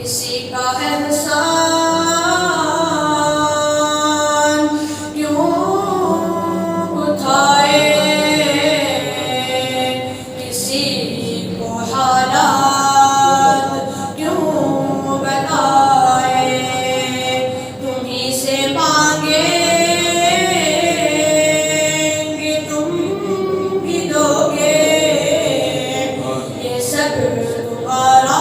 کسی کا احسان کیوں اٹھائے، کسی کو حالات کیوں بتائے، تمہیں سے مانگیں گے تم بھی دو گے، یہ سب تمہارا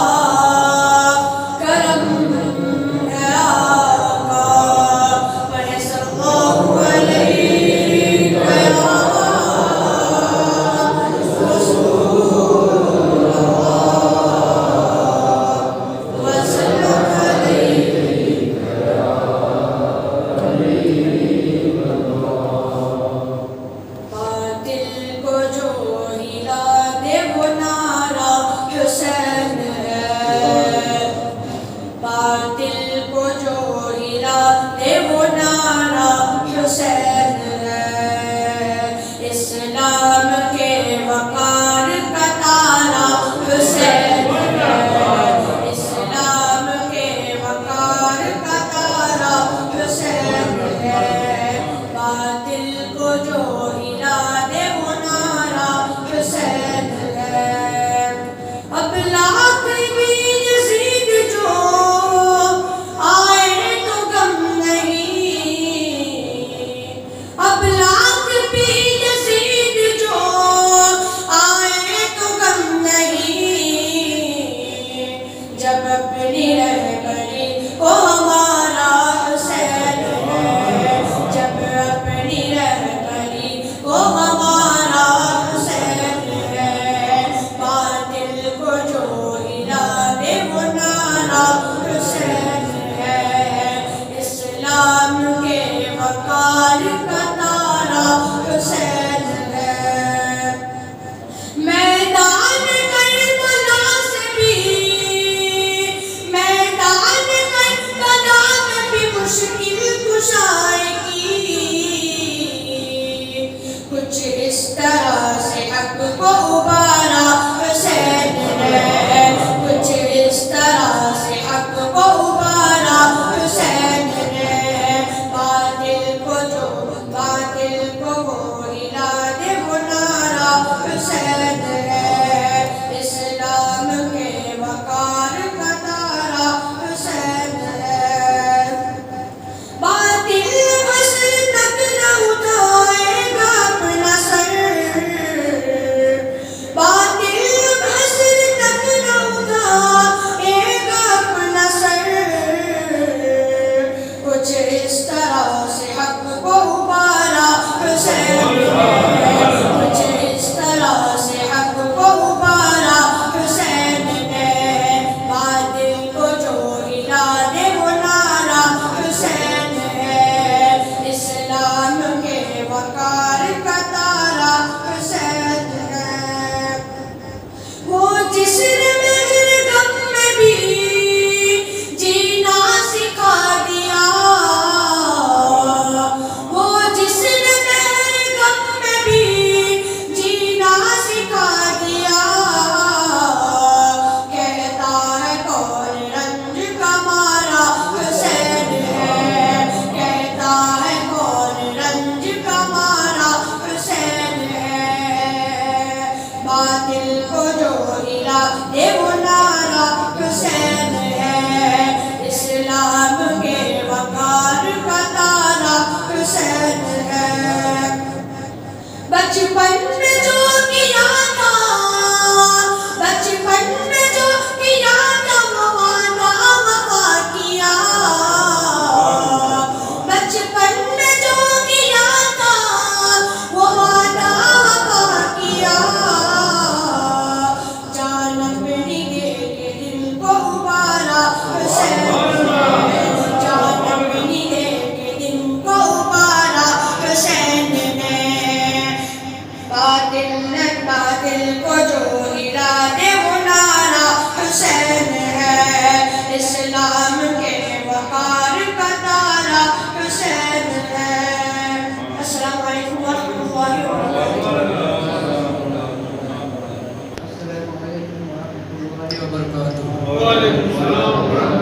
وعلیکم السلام.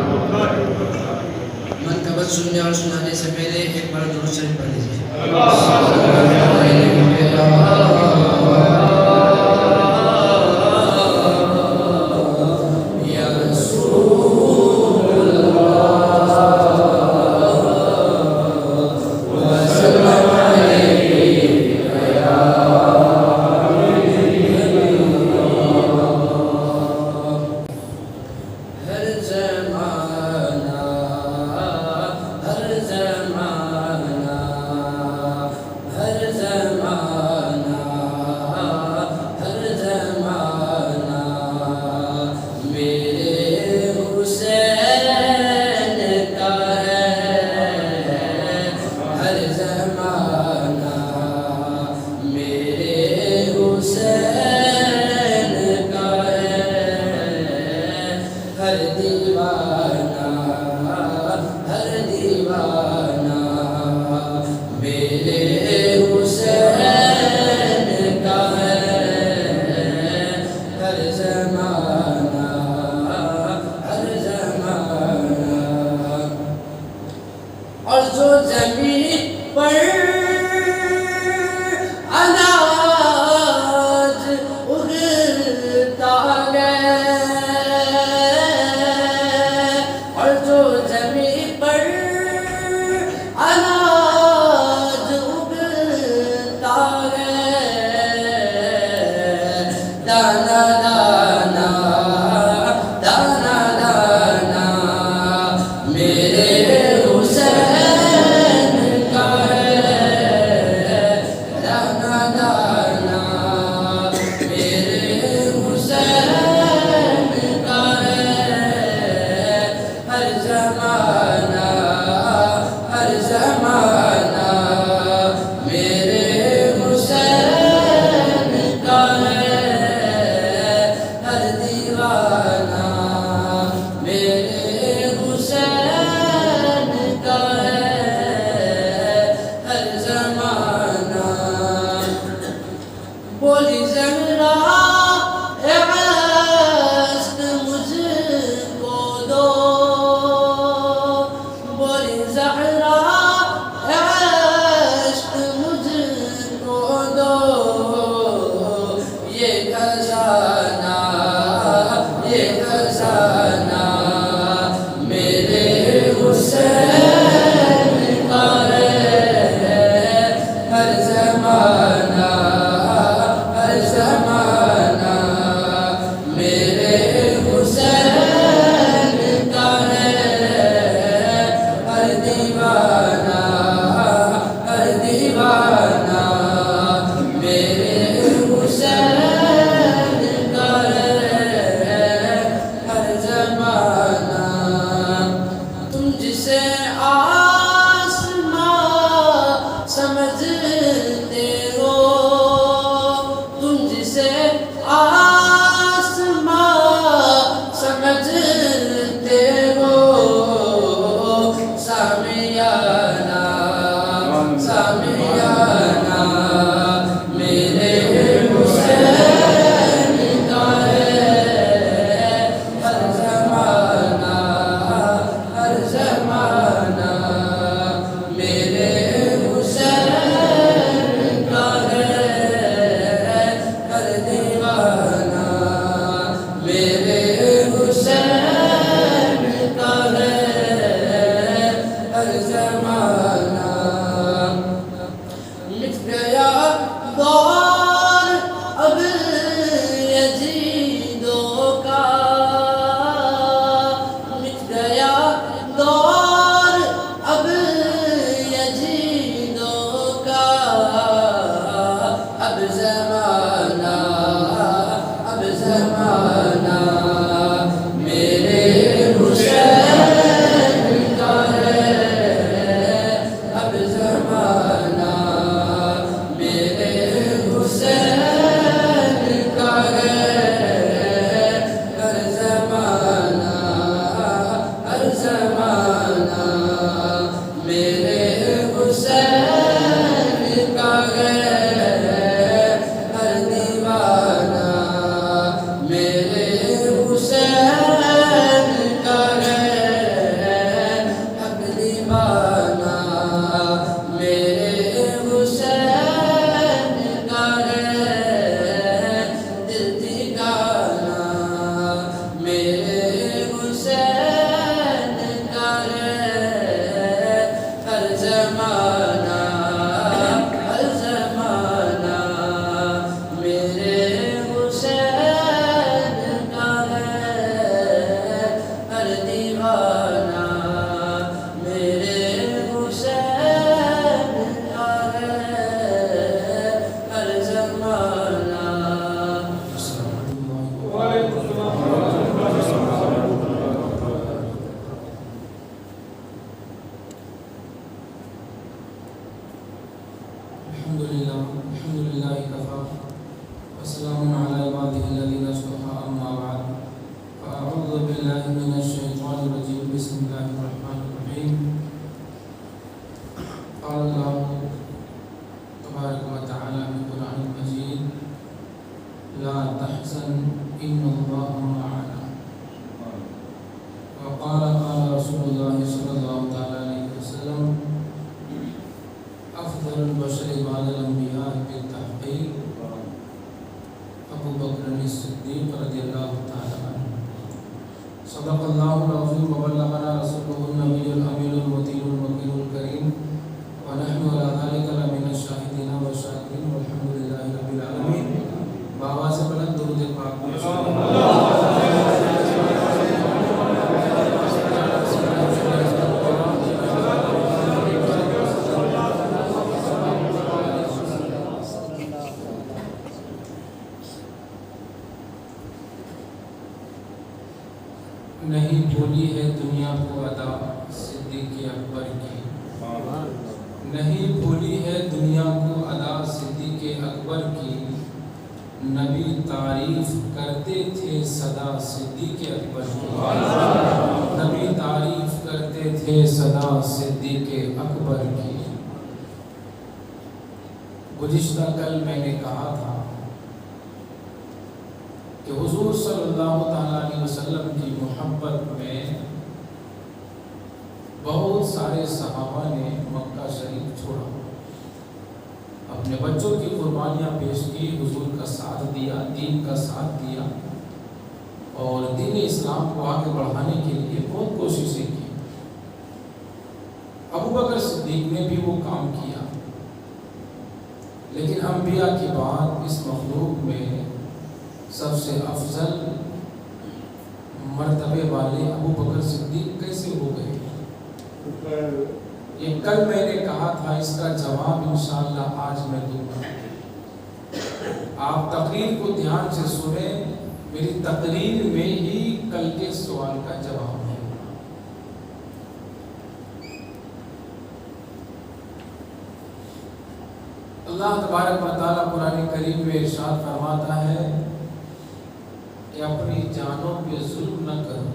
نبت سننے اور سنانے سے پہلے ایک بار درود شریف پڑھ لیجیے. اور جو زمین پر اناج اگتا ہے، اور جو زمین پر اناج اگتا ہے، دانا دانا دانا دانا میرے بولی زہرا اے عشق مجھ کو دو، بولی زہرا اے عشق مجھ کو دو، یہ خزانہ میرے حسین کا ہے، ہر زمانہ میرے حسین کا ہے، ہر دیوانہ میرے حسین کا ہے، ہر بالله من الشيطان الرجيم بسم الله الرحمن الرحيم قال الله تبارك وتعالى في القرآن المجيد لا تحزن إن الله معنا وقال رسول الله صلى الله عليه وسلم أفضل البشر بعد الأنبياء بالتحقيق أبو بكر الصديق رضي الله تعالى عنه صدق الله العظيم وبلغنا رسوله النبي الأمين المطيع الوكيل الكريم ونحن على ذلك لمن الشاهدين والشاكرين والحمد لله رب العالمين. بآواز بلند درود پاک نہیں بھولی ہے دنیا کو ادا صدیق اکبر کی، نہیں بھولی ہے دنیا کو ادا صدیق اکبر کی، نبی تعریف کرتے تھے صدا صدیق اکبر کی، نبی تعریف کرتے تھے صدا صدیق اکبر کی۔ گزشتہ کل میں نے کہا تھا کہ حضور صلی اللہ علیہ وسلم کی محبت میں بہت سارے صحابہ نے مکہ شریف چھوڑا، اپنے بچوں کی قربانیاں پیش کی، حضور کا ساتھ دیا، دین کا ساتھ دیا اور دین اسلام کو آگے بڑھانے کے لیے بہت کوششیں کی۔ ابو بکر صدیق نے بھی وہ کام کیا، لیکن انبیاء کے بعد اس مخلوق میں سب سے افضل مرتبے والے ابو بکر صدیق کیسے ہو گئے؟ یہ کل میں نے کہا تھا، اس کا جواب انشاءاللہ آج میں دوں گا۔ آپ تقریر کو دھیان سے سنیں، میری تقریر میں ہی کل کے سوال کا جواب ہے۔ اللہ تبارک و تعالیٰ قرآن کریم میں ارشاد فرماتا ہے کہ اپنی جانوں پہ ظلم نہ کرو۔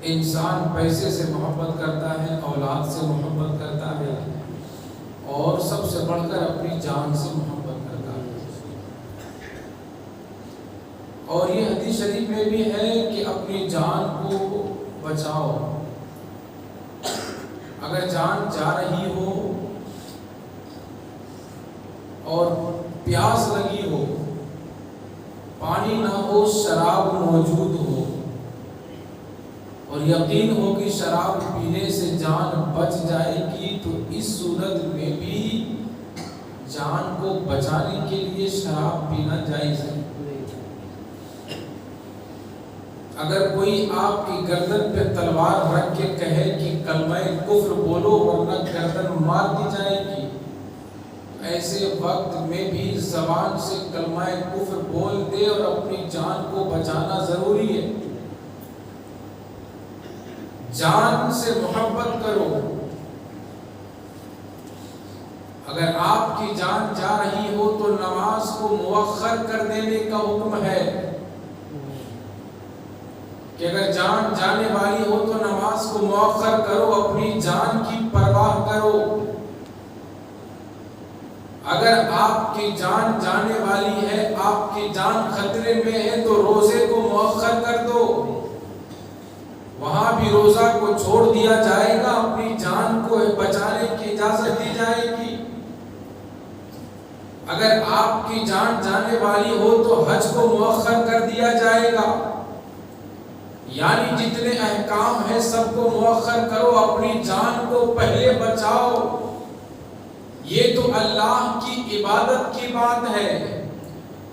انسان پیسے سے محبت کرتا ہے، اولاد سے محبت کرتا ہے اور سب سے بڑھ کر اپنی جان سے محبت کرتا ہے۔ اور یہ حدیث شریف میں بھی ہے کہ اپنی جان کو بچاؤ۔ اگر جان جا رہی ہو اور پیاس لگی ہو، پانی نہ ہو، شراب موجود ہو اور یقین ہو کہ شراب پینے سے جان بچ جائے گی، تو اس صورت میں بھی جان کو بچانے کے لیے شراب پینا جائز ہے۔ اگر کوئی آپ کی گردن پہ تلوار رکھ کے کہے کہ کلمہ کفر بولو ورنہ گردن مار دی جائے گی، ایسے وقت میں بھی زبان سے کلمہ کفر بول دے اور اپنی جان کو بچانا ضروری ہے۔ جان سے محبت کرو۔ اگر آپ کی جان جا رہی ہو تو نماز کو مؤخر کر دینے کا حکم ہے کہ اگر جان جانے والی ہو تو نماز کو مؤخر کرو، اپنی جان کی پرواہ کرو۔ اگر آپ کی جان جانے والی ہے، آپ کی جان خطرے میں ہے، تو روزے کو مؤخر کر دو، وہاں بھی روزہ کو چھوڑ دیا جائے گا، اپنی جان کو بچانے کی اجازت دی جائے گی۔ اگر آپ کی جان جانے والی ہو تو حج کو مؤخر کر دیا جائے گا۔ یعنی جتنے احکام ہیں سب کو مؤخر کرو، اپنی جان کو پہلے بچاؤ۔ یہ تو اللہ کی عبادت کی بات ہے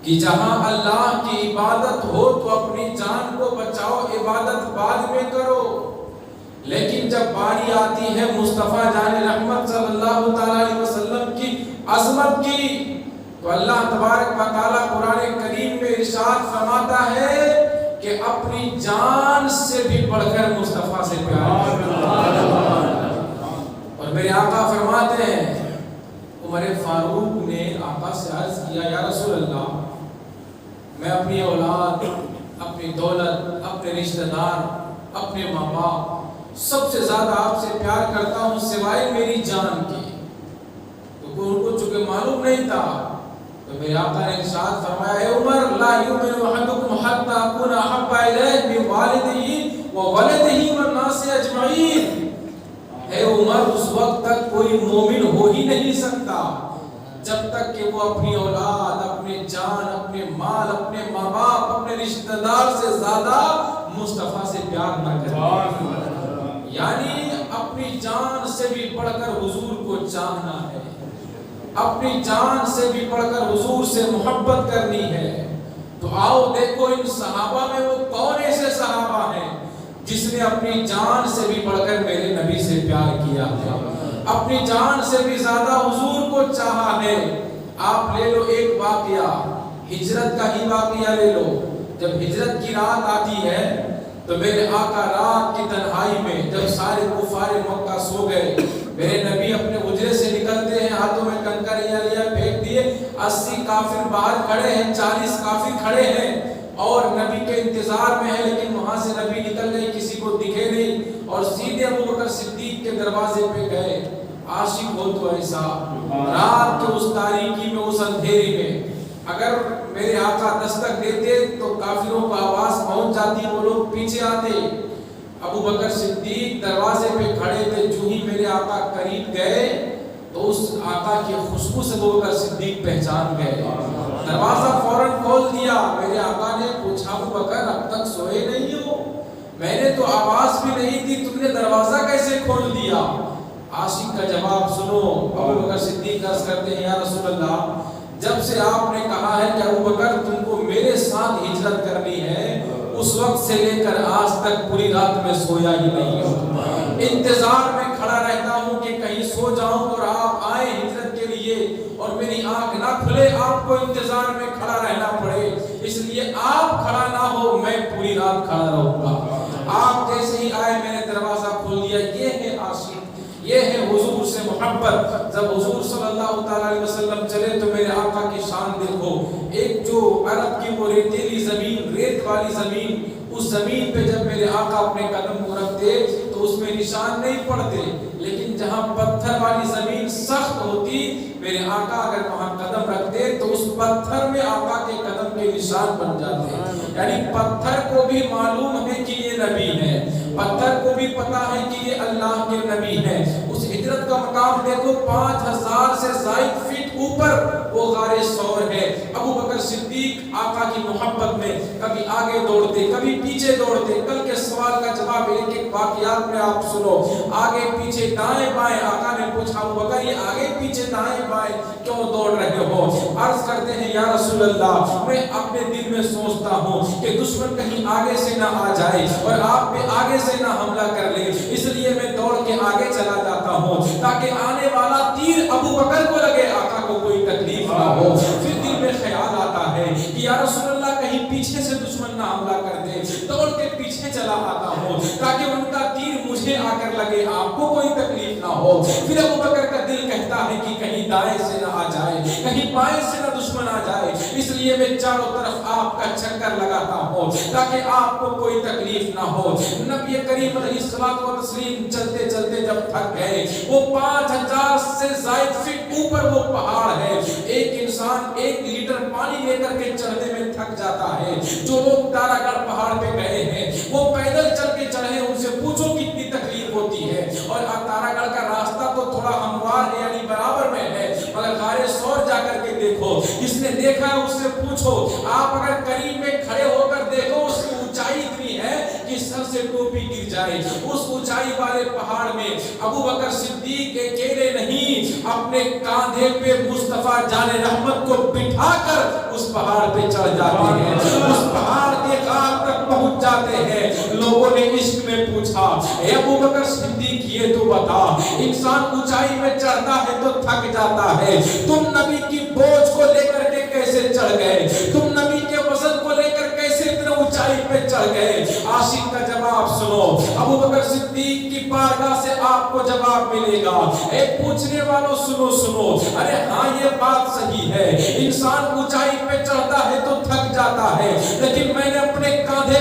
کہ جہاں اللہ کی عبادت ہو تو اپنی جان کو بچاؤ، عبادت بعد میں کرو۔ لیکن جب باری آتی ہے مصطفیٰ جان رحمت صلی اللہ علیہ وسلم کی عظمت کی، تو اللہ تبارک و تعالیٰ قرآن کریم میں ارشاد فرماتا ہے کہ اپنی جان سے بھی بڑھ کر مصطفیٰ سے پیار کرو۔ اور میرے آقا فرماتے ہیں، عمر فاروق نے آقا سے عرض کیا، یا رسول اللہ، میں اپنی اولاد، اپنی دولت، اپنے رشتہ دار، اپنے ماں باپ، سب سے زیادہ آپ سے پیار کرتا ہوں سوائے میری جان کی۔ تو ان کو چونکہ معلوم نہیں تھا تو میرے آقا نے ارشاد فرمایا اے عمر لا یؤمن احدکم حتی اکون احب الیہ من والدہ وولدہ والناس اجمعین۔ اے عمر اس وقت تک کوئی مومن ہو ہی نہیں سکتا جب تک کہ وہ اپنی اولاد، اپنے جان، اپنے مال، اپنے ماں باپ، اپنے رشتہ دار سے زیادہ مصطفیٰ سے پیار نہ کرے۔ یعنی اپنی جان سے بھی بڑھ کر حضور کو چاہنا ہے، اپنی جان سے بھی بڑھ کر حضور سے محبت کرنی ہے۔ تو آؤ دیکھو ان صحابہ میں وہ کون ایسے صحابہ ہیں جس نے اپنی جان سے بھی بڑھ کر میرے نبی سے پیار کیا ہے، اپنی جان سے بھی زیادہ حضور کو چاہا ہے۔ آپ لے لو ایک واقعہ، ہجرت کا ہی واقعہ لے لو۔ جب ہجرت کی رات آتی ہے تو میرے آقا رات کی تنہائی میں جب سارے کفار مکہ سو گئے، میرے نبی اپنے حجرے سے نکلتے ہیں، ہاتھوں میں کنکریاں لیا پھینک دیے، 80 کافر باہر کھڑے ہیں، 40 کافر کھڑے ہیں اور نبی کے انتظار میں ہے، لیکن وہاں سے نبی نکل گئے، کسی کو دکھے نہیں اور سیدھے ابوبکر صدیق کے دروازے پہ گئے۔ عاشق ہو تو ایسا رات کے اس تاریکی میں، اس اندھیری میں اگر میرے آقا دستک دیتے تو کافروں کو آواز پہنچ جاتی، وہ لوگ پیچھے آتے۔ ابوبکر صدیق دروازے پہ کھڑے تھے، جو ہی میرے آقا قریب گئے تو اس آقا کی خوشبو سے ابوبکر صدیق پہچان گئے، دروازہ فوراً کھول دیا۔ میرے آقا نے پوچھا ابوبکر اب تک سوئے نہیں ہو؟ میں نے تو آواز بھی نہیں دی، تم نے دروازہ کیسے کھول دیا؟ عاشق کا جواب سنو۔ ابوبکر صدیق عرض کرتے ہیں یا رسول اللہ، جب سے آپ نے کہا ہے کہ ابوبکر تم کو میرے ساتھ ہجرت کرنی ہے، اس وقت سے لے کر آج تک پوری رات میں سویا ہی نہیں ہوں، انتظار میں کھڑا رہتا ہوں کہ کہیں سو جاؤں اور آپ آئیں ہجرت کے لیے اور میری آنکھ نہ کھلے، آپ کو انتظار میں کھڑا رہنا پڑے، اس لیے آپ کھڑا نہ ہو میں پوری رات کھڑا رہوں گا۔ آپ جیسے ہی آئے میں نے دروازہ کھول دیا۔ یہ ہے عاشق، یہ ہے حضور سے محبت۔ جب حضور صلی اللہ تعالی علیہ وسلم چلے تو میرے آقا کی شان دیکھو، ایک جو عرب کی وہ ریتیلی زمین، ریت والی زمین، اس زمین پہ جب میرے آقا اپنے قدم کو رکھتے تو اس میں نشان نہیں پڑتے، لیکن جہاں پتھر والی زمین سخت ہوتی میرے آقا اگر وہاں قدم رکھتے تو اس پتھر میں آقا کے قدم کے نشان بن جاتے۔ یعنی پتھر کو بھی معلوم ہے کہ یہ نبی ہے، پتھر کو بھی پتا ہے کہ یہ اللہ کے نبی ہے۔ اس ہجرت کا مقام دیکھو، 5000 سے زائد فٹ اوپر وہ غار ثور ہے۔ ابوبکر صدیق آقا کی محبت میں کبھی آگے دوڑتے کبھی پیچھے دوڑتے۔ کل کے سوال کا جواب ایک ایک واقعات میں آپ سنو، آگے پیچھے دائیں بائیں۔ آقا نے پوچھا ابوبکر یہ آگے پیچھے دائیں بائیں کیوں دوڑ رہے ہو؟ عرض کرتے ہیں یا رسول اللہ میں اپنے دل میں سوچتا ہوں کہ دشمن کہیں آگے سے نہ آ جائے اور آپ پہ آگے سے نہ حملہ کر لے، اس لیے میں دوڑ کے آگے چلا جاتا ہوں تاکہ آنے والا تیر ابوبکر کو لگے، آقا کو کوئی تکلیف نہ ہو۔ پھر دل میں خیال آتا ہے کہ یا رسول اللہ کہیں پیچھے سے دشمن نہ حملہ کر دے، دوڑ کے پیچھے چلا آتا ہوں تاکہ ان کا تیر مجھے آ کر لگے، آپ کو کوئی تکلیف نہ ہو۔ پھر ابوبکر کا دل کہتا ہے کہ کہیں دائیں سے نہ آ جائے، کہیں بائیں سے نہ دشمن آ جائے، اس لیے میں چاروں طرف آپ کا چکر لگاتا ہوں تاکہ آپ کو کوئی تکلیف نہ ہو۔ نبی کریم علیہ الصلوۃ والتسلیم چلتے چلتے جب تھک گئے، وہ 5000 سے زائد فٹ اوپر وہ پہاڑ ہے، ایک انسان 1 لیٹر پانی لے کر کے چڑھنے میں تھک جاتا ہے۔ جو لوگ تارا گڑھ پہاڑ پہ گئے ہیں وہ پیدل چل کے چڑھے، ان سے پوچھو کتنی تکلیف ہوتی ہے، اور تارا گڑھ کا راستہ تو تھوڑا ہموار ہے یعنی برابر میں ہے، مگر غار ثور جا کر کے دیکھو، جس نے دیکھا ہے اس سے پوچھو، آپ اگر قریب میں کھڑے ہو کر دیکھو اس کی اونچائی اتنی ہے کہ سر سے ٹوپی گر جائے۔ اس اونچائی والے پہاڑ میں ابوبکر صدیق اکیلے نہیں، اپنے کاندھے پہ مصطفیٰ جان رحمت کو بٹھا کر اس پہاڑ پہ چڑھ جاتے ہیں، اس پہاڑ کے غار تک پہنچ جاتے ہیں۔ لوگوں نے عشق میں پوچھا اے ابوبکر صدیق یہ تو بتا، انسان اونچائی میں چڑھتا ہے تو تھک جاتا ہے، تم نبی کی بوجھ کو لے کر کے کیسے چڑھ گئے؟ تم نبی کے وزن کو لے کر کیسے اتنا اونچائی پہ چڑھ گئے؟ عاشق کا جواب سنو، ابوبکر صدیق کی بارگاہ سے آپ کو جواب ملے گا۔ اے پوچھنے والوں سنو سنو، ارے ہاں یہ بات صحیح ہے، انسان اونچائی پہ چڑھتا ہے تو تھک جاتا ہے، لیکن میں نے اپنے کاندھے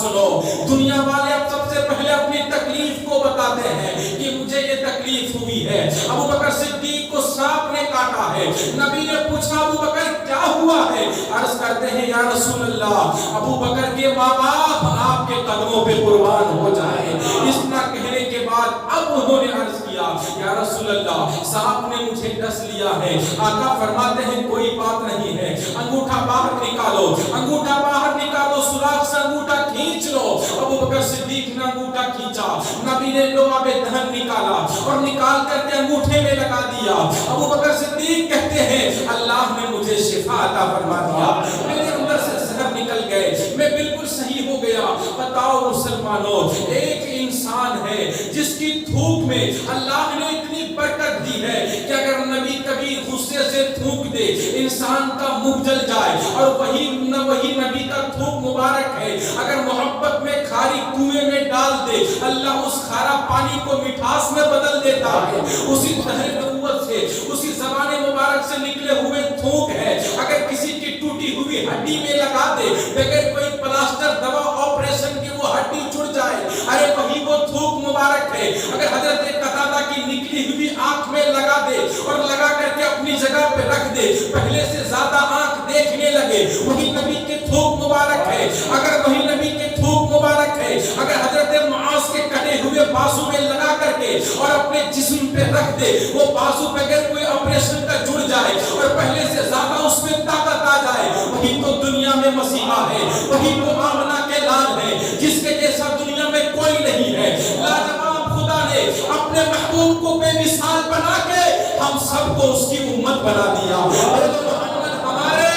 سنو. دنیا والے اب سب سے پہلے اپنی تکلیف کو بتاتے ہیں کہ مجھے یہ تکلیف ہوئی ہے. ابو بکر صدیق کو سانپ نے کاٹا ہے. نبی نے پوچھا ابو بکر کیا ہوا ہے؟ عرض کرتے ہیں یا رسول اللہ ابو بکر کے ماں باپ آپ کے قدموں پہ قربان ہو جائیں. اتنا کہنے کے بعد اب انہوں نے عرض کیا یا رسول اللہ سانپ نے مجھے ڈس لیا ہے. آقا فرماتے ہیں کوئی بات نہیں ہے, انگوٹھا باہر نکالو, انگوٹھا باہر نکالو, سوراخ سے انگوٹھا کھینچ لو. ابو بکر صدیق نے انگوٹھا کھینچا. نبی نے لعاب دہن نکالا اور نکال کر کے انگوٹھے میں لگا دیا. ابو بکر صدیق کہتے ہیں اللہ نے مجھے شفا عطا فرما دیا, میرے اندر سے زہر نکل گئے, میں بالکل صحیح ہو گیا. بتاؤ مسلمانوں, ایک انسان ہے جس کی تھوک میں اللہ نے اتنی برکت دی ہے کہ اگر نبی کبھی غصے سے تھوک دے انسان کا منہ جل جائے, اور وہی نبی کا تھوک مبارک ہے اگر محبت میں کھاری کنویں میں ڈال دے اللہ اس کھارا پانی کو مٹھاس میں بدل دیتا ہے. اسی طرح نبوت سے اسی زبان مبارک سے نکلے ہوئے تھوک ہے اگر کسی کی ٹوٹی ہوئی ہڈی میں لگا دے بغیر کوئی پلاسٹر دوا آپریشن کے وہ ہڈی جڑ جائے, ارے وہی وہ تھوک مبارک ہے. اگر حضرت قتادہ کی نکلی ہوئی آنکھ میں لگا دے اور لگا کر کے اپنی جگہ پہ رکھ دے پہلے سے زیادہ آنکھ دیکھنے لگے, وہی نبی کے تھوک مبارک ہے. اگر وہی نبی کے تھوک مبارک ہے اگر حضرت معاذ کے کٹے ہوئے بازو میں لگا کر کے اور اپنے جسم پہ رکھ دے وہ بازو بغیر کوئی آپریشن کا جڑ جائے اور پہلے سے زیادہ اس میں طاقت آ جائے, وہی تو دنیا میں مسیحا ہے, وہی تو آمنہ کے لال ہے جس کے جیسا دنیا میں کوئی نہیں ہے. لاجواب خدا نے اپنے محبوب کو بے مثال بنا کے ہم سب کو اس کی امت بنا دیا. محمد ہمارے,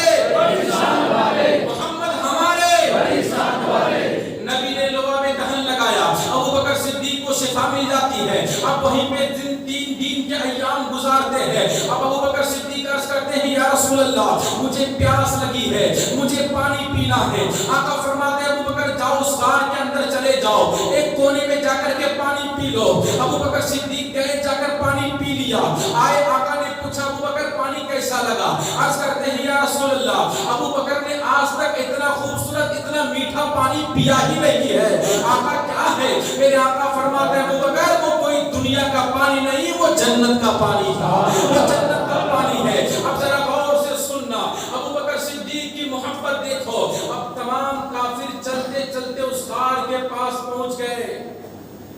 محمد ہمارے. نبی نے لعاب دہن لگایا, ابو بکر صدیق کو شفا مل جاتی ہے. اب وہیں پہ 3 دن کے ایام گزارتے ہیں. اب ابو بکر صدیق عرض کرتے ہیں یا رسول اللہ مجھے پیاس لگی ہے, مجھے پانی پینا ہے. آقا فرماتے ہیں ابو بکر جاؤ اس غار کے اندر چلے جاؤ, ایک کونے میں جا کر کے پانی پی لو. ابو بکر صدیق گئے, جا کر پانی پی لیا. آئے آقا نے پوچھا ابو بکر پانی کیسا لگا؟ عرض کرتے ہیں یا رسول اللہ ابو بکر نے آج تک اتنا خوبصورت اتنا میٹھا پانی پیا ہی نہیں ہے. آقا کیا ہے؟ میرے آقا فرماتے ہیں ابو بکر وہ کوئی دنیا کا پانی نہیں, وہ جنت کا پانی تھا, وہ جنت کا پانی ہے. اب ذرا غور سے سننا, ابو بکر صدیق کی محبت دیکھو. اب تمام کافر چلتے چلتے اس غار کے پاس پہنچ گئے.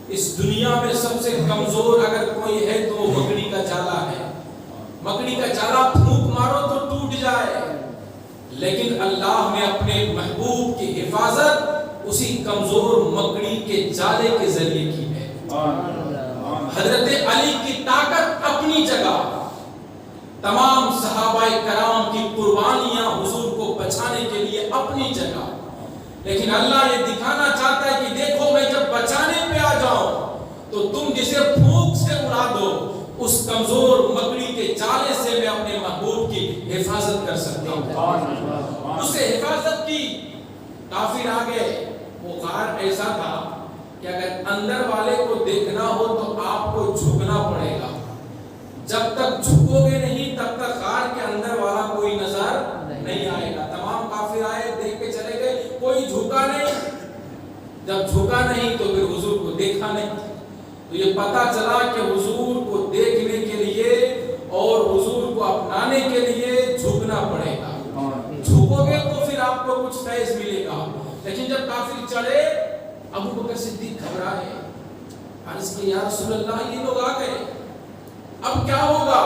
اس دنیا میں سب سے کمزور اگر کوئی ہے تو وہ مکڑی کا جالا ہے. مکڑی کا جالا پھونک مارو تو ٹوٹ جائے, لیکن اللہ نے اپنے محبوب کی حفاظت اسی کمزور مکڑی کے جالے کے ذریعے کی ہے. حضرت علی کی طاقت اپنی جگہ, تمام صحابہ کرام کی قربانیاں حضور کو بچانے کے لیے اپنی جگہ, لیکن اللہ یہ دکھانا چاہتا ہے کہ دیکھو میں جب بچانے پہ آ جاؤں تو تم جسے پھونک سے اڑا دو اس کمزور مکڑی کے جالے سے میں اپنے محبوب کی حفاظت کر سکتا ہوں. اسے حفاظت کی. کافر آگے, وہ غار ایسا تھا کہ اگر اندر والے کو دیکھنا ہو تو آپ کو جھکنا پڑے گا. جب تک جھکو گے نہیں تب تک غار کے اندر والا کوئی نظر نہیں آئے گا. تمام کافر آئے, دیکھ کے چلے گئے, کوئی جھکا نہیں. جب جھکا نہیں تو پھر حضور کو دیکھا نہیں. تو یہ پتا چلا کہ حضور کو دیکھنے کے لیے اور حضور کو اپنانے کے لیے جھکنا پڑے گا. جھکو گے تو پھر آپ کو کچھ فیض ملے گا. لیکن جب کافر چڑھے, ابو بکر صدیق گھبرائے, عرض کہ یا رسول اللہ یہ لوگ آ گئے, اب کیا ہوگا؟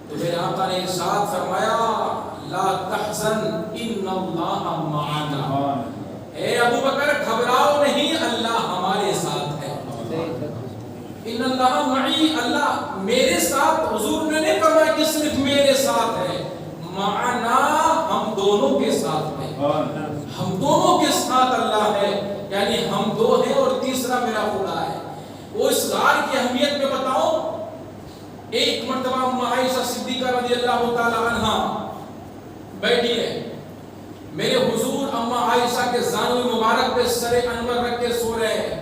تو میرے آقا نے ارشاد فرمایا لا تحزن ان اللہ معنا. اے ابو بکر گھبراؤ نہیں, اللہ ہمارے ساتھ ہے. ان اللہ معی, اللہ میرے ساتھ. حضور نے نہیں فرمایا کہ صرف میرے ساتھ ہے, معنا ہم دونوں کے ساتھ ہے. ہم دونوں کے ساتھ اللہ ہے, یعنی ہم دو ہیں اور تیسرا میرا خدا ہے. وہ اس غار کی اہمیت میں بتاؤں. ایک مرتبہ ام عائشہ صدیقہ رضی اللہ تعالی عنہا بیٹھی ہے, میرے حضور ام عائشہ کے زانو مبارک پہ سر انور رکھ کے سو رہے ہیں.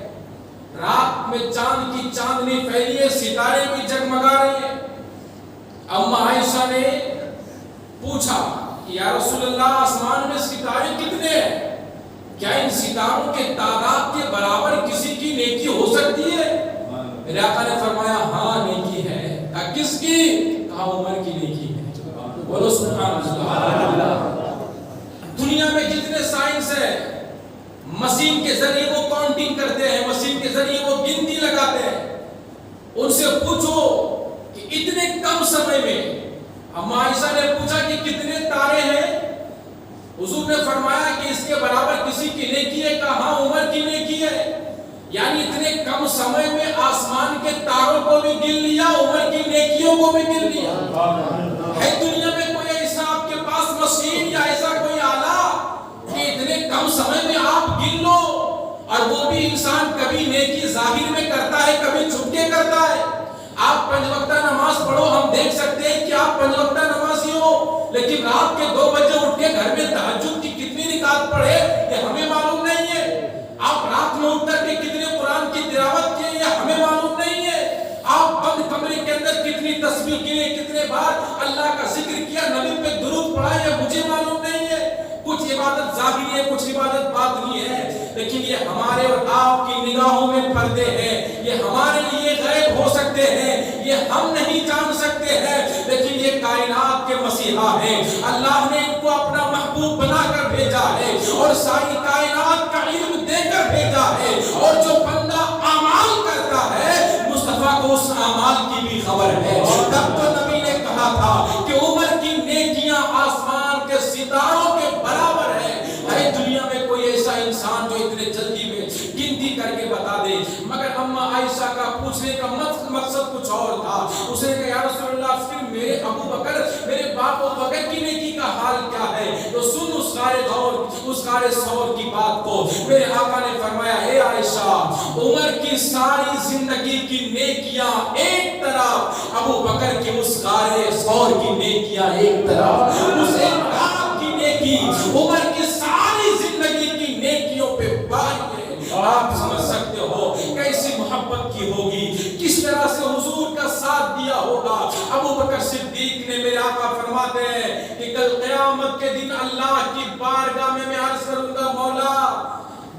رات میں چاند کی چاندنی پھیلی ہے, ستارے بھی جگمگا رہے ہیں. ام عائشہ نے پوچھا کہ یا رسول اللہ آسمان میں ستارے کتنے ہیں؟ کیا ان ستاروں کے تعداد کے برابر کسی کی نیکی ہو سکتی ہے؟ میرے آقا نے فرمایا ہاں نیکی ہے. کہا کس کی؟ کہا عمر کی نیکی ہے. بولو سبحان اللہ. دنیا میں جتنے سائنس ہے مشین کے ذریعے وہ کاؤنٹنگ کرتے ہیں, مشین کے ذریعے وہ گنتی لگاتے ہیں. ان سے پوچھو کہ اتنے کم سمے میں, اما عائشہ نے پوچھا کہ کتنے تارے ہیں؟ حضور نے فرمایا کہ اس کے برابر کسی کی نیکی ہے. کہا عمر کی نیکی ہے. یعنی اتنے کم سمے میں آسمان کے تاروں کو بھی گن لیا, عمر کی نیکیوں کو بھی گن لیا. ہے دنیا میں کوئی ایسا آپ کے پاس مشین یا ایسا کوئی آلہ کہ اتنے کم سمے میں آپ گن لو؟ اور وہ بھی انسان کبھی نیکی ظاہر میں کرتا ہے, کبھی چھپ کے کرتا ہے. آپ 5 وقتہ نماز پڑھو, ہم دیکھ سکتے ہیں کہ آپ 5 وقتہ نمازی ہو, لیکن رات کے 2 بجے اٹھ کے گھر میں تہجد کی کتنی رکعت پڑھے یہ ہمیں معلوم نہیں ہے. آپ رات میں اٹھ کر کے کتنے قرآن کی تلاوت کیے یہ ہمیں معلوم نہیں ہے. آپ بند کمرے کے اندر کتنی تسبیح کیے, کتنے بار اللہ کا ذکر کیا, نبی پہ درود پڑھا, یہ مجھے معلوم نہیں ہے. کچھ عبادت ظاہری ہے, کچھ عبادت باطنی ہے, لیکن یہ ہمارے اور آپ کی نگاہوں میں پردے ہیں. یہ ہمارے لیے غیب ہو سکتے ہیں, یہ ہم نہیں جان سکتے ہیں, لیکن یہ کائنات کے مسیحا ہیں. اللہ نے ان کو اپنا محبوب بنا کر بھیجا ہے اور ساری کائنات کا علم دے کر بھیجا ہے. اور جو بندہ اعمال کرتا ہے مصطفیٰ کو اس اعمال کی بھی خبر ہے. تب تو نبی نے کہا تھا کہ عمر کی نیکیاں آسمان کے ستاروں کے برابر ہے. ہے دنیا میں کوئی ایسا انسان جو اتنے جلدی میں گنتی کر کے بتا دے؟ مگر اما عائشہ کا پوچھنے کا مقصد کچھ اور تھا. اس نے کہا یا رسول اللہ پھر میرے ابو بکر, میرے باپ ابو بکر کی نیکی کا حال کیا ہے؟ تو سن اس غار ثور کی بات کو. میرے آقا نے فرمایا اے عائشہ, عمر کی ساری زندگی کی نیکیاں ایک طرف, ابو بکر کی اس غار ثور کی نیکیاں ایک طرف. اس ایک رات کی نیکی عمر کی ساری زندگی کی نیکیوں پہ باری ہے. آپ سمجھ سکتے ہو کیسی محبت کی ہوگی, کس طرح سے حضور کا ساتھ دیا ہوگا. ابو بکر صدیق نے, میرے آقا فرماتے ہیں کہ کل قیامت کے دن اللہ کی بارگاہ میں عرض کروں گا, مولا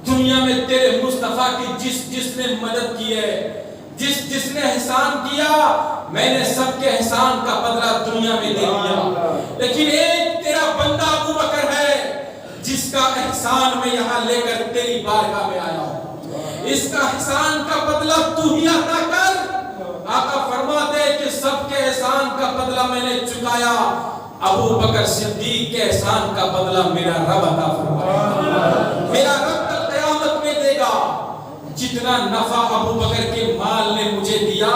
دنیا میں تیرے مصطفیٰ کی جس نے مدد کی ہے, جس نے احسان کیا, میں نے سب کے احسان کا بدلہ دنیا میں دے دیا, لیکن ایک تیرا بندہ ابو بکر ہے جس کا احسان میں یہاں لے کر تیری بارگاہ میں آیا ہوں. اس کا احسان کا بدلہ تو ہی عطا کر. آقا فرماتے ہیں کہ سب کے احسان کا بدلہ میں نے چکایا, ابو بکر صدیق کے احسان کا بدلہ میرا رب عطا فرمائے. میرا رب کل قیامت میں دے گا. جتنا نفع ابو بکر کے مال نے مجھے دیا,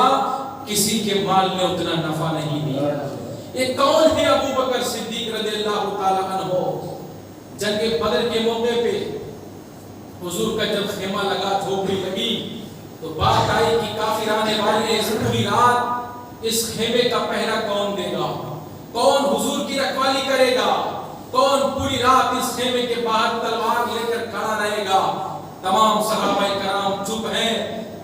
کسی کے مال نے اتنا نفع نہیں دیا. یہ کون ہے ابو بکر صدیق رضی اللہ تعالی عنہ؟ جنگ بدر کے موقع پہ حضور کا جب خیمہ لگا, جھوپڑی لگی, تو بات آئی کہ کافر آنے والے ہیں, اس پوری رات اس خیمے کا پہرا کون دے گا, کون حضور کی رکھوالی کرے گا, کون پوری رات اس خیمے کے باہر تلوار لے کر کھڑا رہے گا. تمام صحابہ کرام چپ ہیں.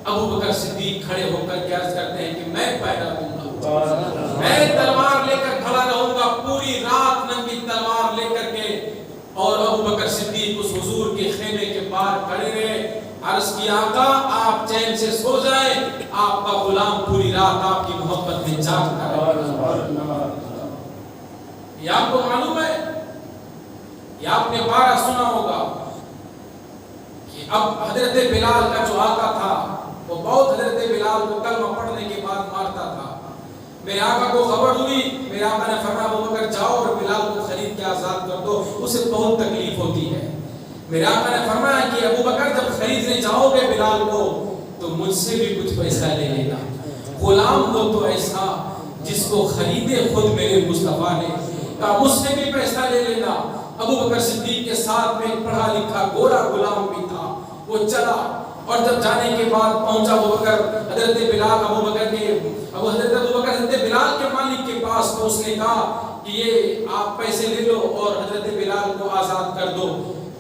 ابو بکر صدیق کھڑے ہو کر عرض کرتے ہیں کہ میں پہرا دوں گا, میں تلوار لے کر کھڑا رہوں گا پوری رات ننگی تلوار لے کر کے. اور ابو بکر صدیق اس حضور کے خیمے کے باہر کھڑے رہے. عرض کیا آقا آپ چین سے سو جائیں, آپ کا غلام پوری رات آپ کی محبت میں جاگتا رہے. یہ آپ کو معلوم ہے, یہ آپ نے بارہ سنا ہوگا کہ اب حضرت بلال کا جو آقا تھا وہ بہت حضرت بلال کو کلمہ پڑھنے کے بعد مارتا تھا. میرے آقا کو خبر ہوئی, میرے آقا نے فرمایا ابو بکر جاؤ اور بلال کو خرید کے آزاد کر دو, اسے بہت تکلیف ہوتی ہے. میرے آقا نے فرمایا کہ ابو بکر جب خریدنے جاؤ گے بلال کو تو مجھ سے بھی کچھ پیسہ لے لینا. غلام ہو تو ایسا جس کو خریدے خود میرے مصطفیٰ نے, کہا مجھ سے بھی پیسہ لے لینا. ابو بکر صدیق کے ساتھ میں ایک پڑھا لکھا گورا غلام بھی تھا, وہ چلا اور جب جانے کے بعد پہنچا ابو بکر حضرت بلال ابو بکر حضرت بلال کے مالک کے پاس, تو اس نے کہا کہ یہ آپ پیسے لے لو اور حضرت بلال کو آزاد کر دو.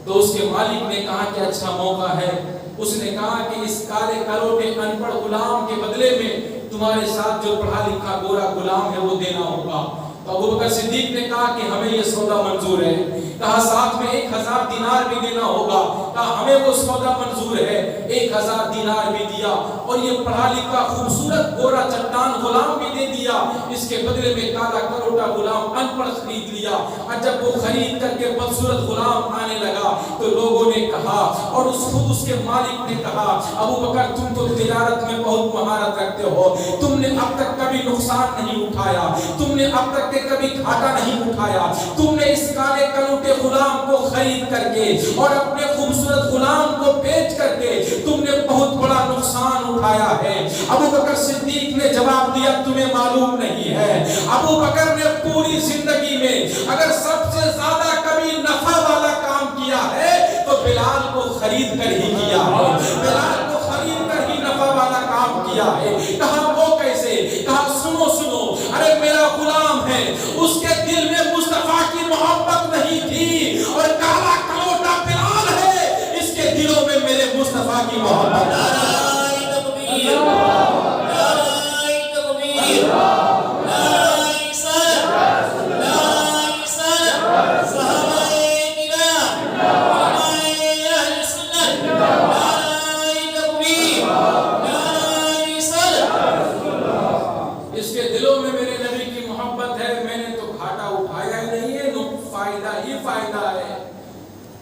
تو اس کے مالک نے کہا کہ اچھا موقع ہے. اس نے کہا کہ اس کالے کروٹے ان پڑھ غلام کے بدلے میں تمہارے ساتھ جو پڑھا لکھا گورا غلام ہے وہ دینا ہوگا. تو ابو بکر صدیق نے کہا کہ ہمیں یہ سودا منظور ہے. کہا ساتھ میں 1000 دینار بھی دینا ہوگا. کہا ہمیں وہ سودا منظور ہے، 1000 دینار بھی دیا اور یہ پڑھا لکھا خوبصورت گورا چٹان غلام بھی دے دیا، اس کے بدلے میں کالا کروٹا غلام ان پڑھ خرید لیا۔ اور جب وہ خرید کر کے بدصورت غلام آنے لگا تو لوگوں نے کہا اور خود اس کے مالک نے کہا ابو بکر تم تو تجارت میں بہت مہارت رکھتے ہو، تم نے اب تک کبھی نقصان نہیں اٹھایا، تم نے اب تک کبھی گھاٹا نہیں اٹھایا، تم نے اس کالے کلوٹے غلام کو خرید کر کے اور اپنے خوبصورت غلام کو بیچ کر کے تم نے بہت بڑا نقصان اٹھایا ہے۔ ابو بکر صدیق نے جواب دیا تمہیں معلوم نہیں ہے، ابو بکر نے پوری زندگی میں اگر سب سے زیادہ کبھی نفع والا کام کیا ہے تو بلال کو خرید کر ہی کیا ہے، بلال کو خرید کر ہی نفع والا کام کیا ہے۔ کہا وہ کیسے؟ کہا سنو سنو، ارے میرا غلام ہے، اس کے دل میں مصطفیٰ کی محبت نہیں تھی اور کالا کلوٹا بلال ہے، اس کے دلوں میں میرے مصطفیٰ کی محبت ہے۔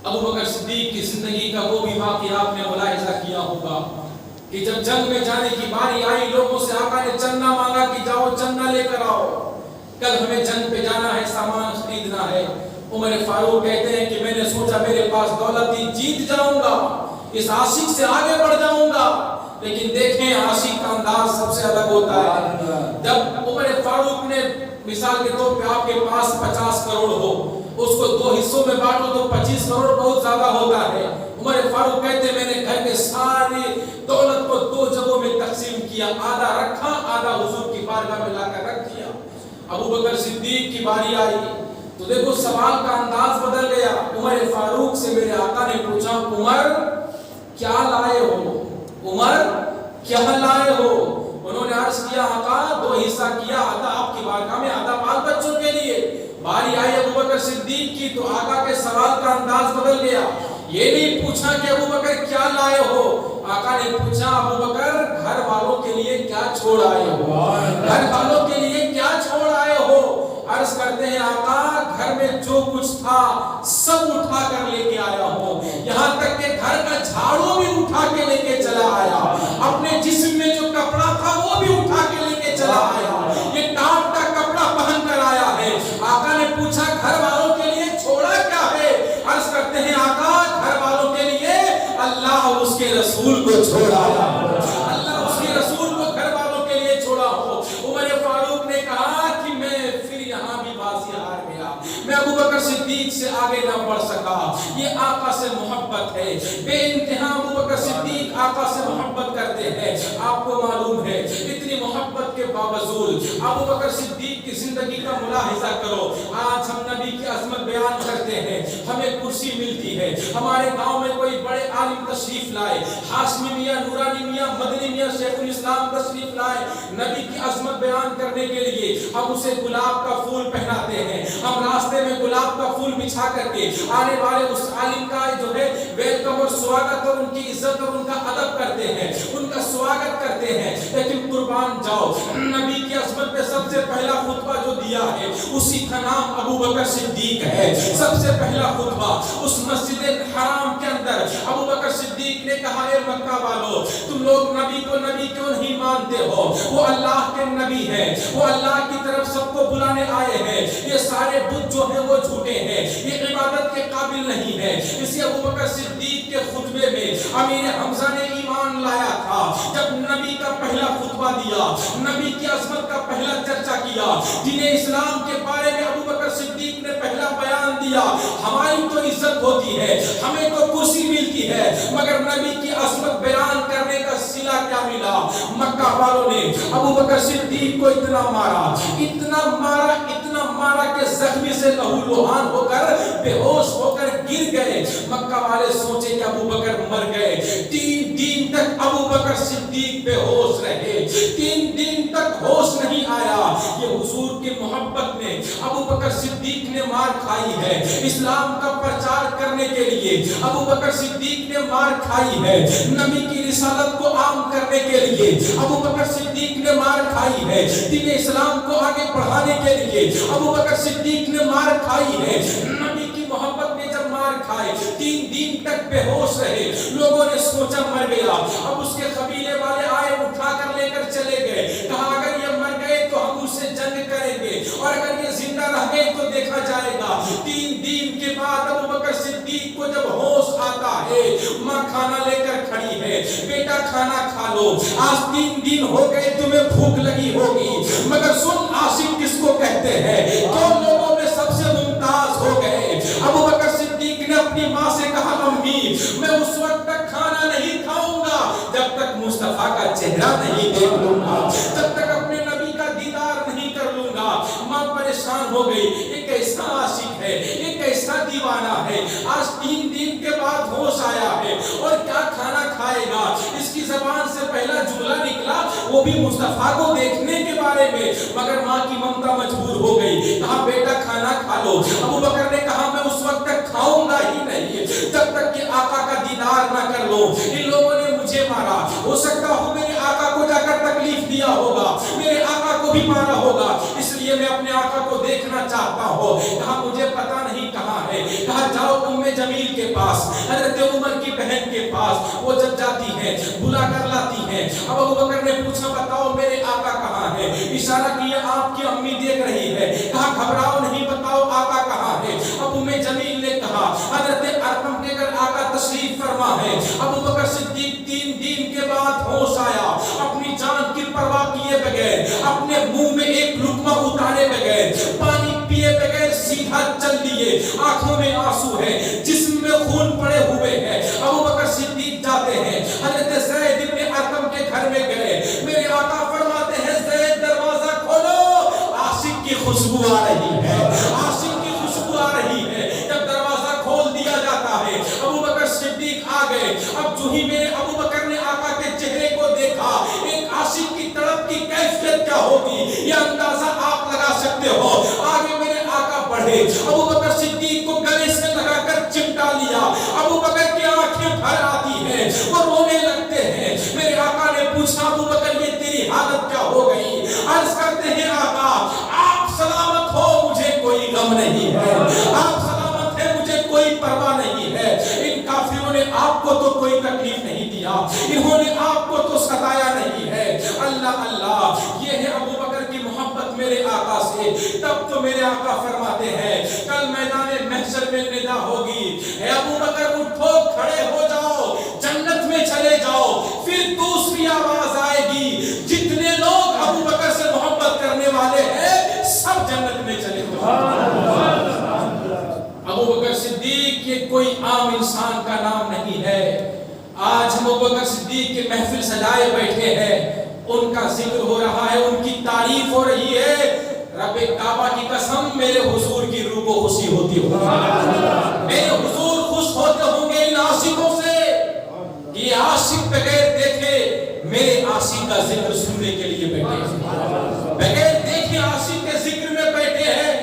ابو بکر صدیق کی زندگی کا وہ بھی واقعہ آپ نے ملاحظہ کیا ہوگا کہ جب جنگ میں جانے کی باری آئی لوگوں سے آقا نے چندہ مانگا کہ جاؤ چندہ لے کر آؤ، کل ہمیں جنگ پہ جانا ہے، سامان خریدنا ہے۔ عمر فاروق کہتے ہیں کہ میں نے سوچا میرے پاس دولت تھی، جیت جاؤں گا، اس عاشق سے آگے بڑھ جاؤں گا، لیکن دیکھیں عاشق کا انداز سب سے الگ ہوتا ہے۔ جب عمر فاروق نے مثال کے طور پہ آپ کے پاس 50 کروڑ ہو، اس کو 2 حصوں میں بانٹو تو 25 کروڑ بہت زیادہ ہوتا ہے۔ عمر فاروق کہتے ہیں میں نے گھر کے ساری دولت کو 2 جگہوں میں تقسیم کیا، آدھا رکھا، آدھا حضور کی بارگاہ میں لا کر رکھ دیا۔ ابو بکر صدیق کی باری آئی تو دیکھو سوال کا انداز بدل گیا۔ عمر فاروق سے میرے آقا نے پوچھا عمر کیا لائے ہو، عمر کیا لائے ہو؟ انہوں نے عرض کیا آقا 2 حصہ کیا، آدھا آپ کی بارگاہ میں، آدھا بال بچوں کے لیے۔ باری آئی ابو بکر صدیق کی تو آقا کے سوال کا انداز بدل گیا، یہ نہیں پوچھا کہ ابو بکر کیا لائے ہو، آقا نے پوچھا ابو بکر گھر والوں کے لیے کیا چھوڑ آئے ہو، گھر والوں کے لیے کیا چھوڑ آئے ہو؟ عرض کرتے ہیں آقا گھر میں جو کچھ تھا سب اٹھا کر لے کے آیا ہوں، یہاں تک کہ گھر کا جھاڑو بھی اٹھا کے لے کے چلا آیا، اپنے جسم میں جو کپڑا تھا وہ بھی اٹھا کے لے کے چلا آیا، یہ ٹاپ کا کپڑا پہن کر آیا ہے۔ آقا نے پوچھا گھر والوں کے لیے چھوڑا کیا ہے؟ عرض کرتے ہیں آقا گھر والوں کے لیے اللہ اور اس کے رسول کو چھوڑا ہے، اللہ اس کے رسول کو گھر والوں کے لیے چھوڑا ہو۔ عمر فاروق نے کہا کہ میں پھر یہاں بھی بازی ہار گیا، میں ابو بکر صدیق سے آگے نہ بڑھ سکا، یہ آقا سے محبت ہے، بے انتہا ابو بکر صدیق آقا سے محبت کرتے ہیں۔ آپ کو معلوم ہے اتنی محبت کے باوجود ابو بکر صدیق کی زندگی کا ملاحظہ کرو، آج ہم نبی کی عظمت بیان کرتے ہیں، ہمیں کرسی ملتی ہے، ہمارے گاؤں میں کوئی بڑے عالم تشریف لائے، ہاشمی میاں، نورانی میاں، مدنی میاں، شیخ الاسلام تشریف لائے نبی کی عظمت بیان کرنے کے لیے، ہم اسے گلاب کا پھول پہناتے ہیں، ہم راستے میں گلاب کا پھول بچھا کر کے آنے والے اس عالم کا جو ہے ویلکم اور سواگت اور ان کی عزت اور ان کا ادب کرتے ہیں، ان کا سواگت کرتے ہیں۔ لیکن قربان جاؤ نبی کی عظمت پہ سب سے پہلا خطبہ جو دیا ہے اسی کا نام ابو بکر صدیق ہے۔ سب سے پہلا خطبہ اس مسجد حرام کے اندر ابو بکر صدیق نے کہا اے مکہ والو تم لوگ نبی کو نبی کیوں نہیں مانتے ہو، وہ اللہ کے نبی ہے، وہ اللہ کی طرف سب کو بلانے آئے ہیں، یہ سارے بت جو ہیں وہ جھوٹے ہیں، یہ عبادت کے قابل نہیں ہے۔ اسی ابو بکر صدیق کے خطبے میں امیر حمزہ نے ایمان لایا تھا، جب نبی کا پہلا خطبہ دیا، نبی کی عظمت کا پہلا چرچا کیا، دین اسلام کے بارے میں ابو بکر صدیق نے پہلا بیان دیا، ہماری تو عزت ہوتی ہے، ہمیں تو کرسی ملتی ہے، مگر نبی کی عظمت بیان کرنے کا صلہ کیا ملا؟ مکہ والوں نے ابو بکر صدیق کو اتنا مارا، اتنا مارا، اتنا مارا کہ زخمی سے لہو لہان ہو کر بے ہوش ہو کر گر گئے۔ مکہ والے سوچے کہ ابو بکر مر گئے، 3 دن تک ابو بکر صدیق بے ہوش رہے، 3 دن تک ہوش نہیں آیا۔ یہ حضور کی محبت میں ابو بکر صدیق نے مار کھائی ہے اسلام کا پرچار کرنے کے لیے، ابو بکر صدیق نے مار کھائی ہے نبی کی رسالت کو عام کرنے کے لیے، ابو بکر صدیق نے مار کھائی ہے دین اسلام کو آگے بڑھانے کے لیے، ابو بکر صدیق نے مار کھائی ہے نبی کی محبت میں جب مار کھائے 3 دن تک بے ہوش رہے، لوگوں نے سوچا مر گیا، اب اس کے قبیلے والے آئے اٹھا کر لے کر چلے گئے، کہا اگر یہ مر گئے تو ہم اس سے جنگ کریں گے اور اگر یہ زندہ رہ گئے تو دیکھا جائے گا۔ 3 دن کے بعد ابو بکر صدیق کو جب ہوش آتا ہے، ماں کھانا لے کر کھڑی ہے، بیٹا کھانا کھا لو، آج 3 دن ہو گئے تمہیں بھوک لگی ہوگی، مگر سن عاشق کس کو کہتے ہیں، کون لوگوں میں سب سے ممتاز ہو گئے۔ ابو بکر صدیق نے اپنی ماں سے کہا امی میں اس وقت تک کھانا نہیں کھاؤں گا جب تک مصطفیٰ کا چہرہ نہیں دیکھ لوں گا، جب تک اپنے نبی کا دیدار نہیں کر لوں گا۔ ماں پریشان ہو گئی، یہ کیسا عاشق ہے، یہ کیسا دیوانہ ہے، آج 3 دن کے بعد ہوش آیا ہے اور کیا کھانا کھائے گا۔ اس کی زبان سے پہلا جملہ نکلا وہ بھی مصطفیٰ کو دیکھنے کے بارے میں، مگر ماں کی ممتا مجبور ہو گئی، کہا بیٹا کھانا کھا لو۔ ابو بکر نے کہا میں اس وقت تک کھاؤں گا ہی نہیں جب تک کہ آقا کا دیدار نہ کر لو۔ ان لوگوں نے مجھے مارا، ہو سکتا ہو میرے آقا کو جا کر تکلیف دیا ہوگا، میرے آقا کو بھی مارا ہوگا، اس لیے میں اپنے آقا کو دیکھنا چاہتا ہوں۔ کہا مجھے پتا نہیں کہاں ہے، کہا جاؤ ام جمیل کے پاس، حضرت عمر کی بہن کے پاس، وہ جب جاتی ہے بلا کر لاتی ہے۔ اب ابو بکر نے پوچھا بتاؤ میرے آقا کہاں ہے، اشارہ کیا آپ کی امی دیکھ رہی ہے، کہا گھبراؤ نہیں بتاؤ آقا کہاں ہے۔ اب ام جمیل نے کہا حضرت ارقم کے گھر آقا تشریف فرما ہے۔ ابو بکر صدیق 3 دن کے بعد ہوش آیا، اپنی جان کی پرواہ کیے بغیر، اپنے منہ میں ایک لقمہ اتارے بغیر، پانی پیے بغیر سیدھا چل دیے، آنکھوں میں آنسو ہے، جسم میں خون پڑے ہوئے ہیں۔ ابو بکر صدیق جاتے ہیں، حضرت زید ابن ارقم کے گھر میں گئے، میرے آقا فرماتے ہیں زید دروازہ کھولو، عاشق کی خوشبو آ رہی ہے، عاشق کی خوشبو آ رہی ہے۔ جب دروازہ کھول دیا جاتا ہے ابو بکر صدیق آ گئے۔ اب جو ہی میرے ابو بکر نے آقا کے چہرے کو دیکھا، ایک عاشق کی طرف کی کیفیت کیا ہوگی یہ اندازہ آپ لگا سکتے ہو۔ آگے میرے آقا بڑھے، ابو بکر صدیق کو گلے سے لگا کر چمٹا لیا، ابو بکر کی آنکھیں بھر آتی ہیں، وہ رونے لگتے ہیں۔ میرے آقا نے پوچھا ابو بکر یہ تیری حالت کیا ہو گئی؟ عرض کرتے ہیں آقا آپ سلامت ہو مجھے کوئی غم نہیں ہے، آپ سلامت ہے مجھے کوئی پرواہ نہیں ہے۔ ان کافروں نے آپ کو تو کوئی تکلیف نہیں دیا، انہوں نے آپ کو تو ستایا نہیں ہے۔ اللہ اللہ، یہ ہے ابو بکر کی محبت میرے آقا سے۔ تب تو میرے آقا فرماتے ہیں کل میدان محشر میں ندا ہوگی، اے ابو بکر اٹھو کھڑے ہو جاؤ، جنت میں چلے جاؤ۔ پھر دوسری آواز آئے گی جتنے لوگ ابو بکر سے محبت کرنے والے ہیں سب جنت میں چلے جاؤ۔ ابو بکر صدیق یہ کوئی عام انسان کا نام نہیں ہے۔ آج ہم ابو بکر صدیق کی محفل سجائے بیٹھے ہیں، ان کا ذکر ہو رہا ہے، ان کی تعریف ہو رہی ہے۔ رب کعبہ کی قسم میرے حضور کی روح کو خوشی ہوتی ہوگی، میرے حضور خوش ہوتے ہوں گے ان عاشقوں سے کہ یہ عاشق بغیر دیکھے میرے عاشق کا ذکر سننے کے لیے بیٹھے ہیں، بغیر دیکھے عاشق کے ذکر میں بیٹھے ہیں۔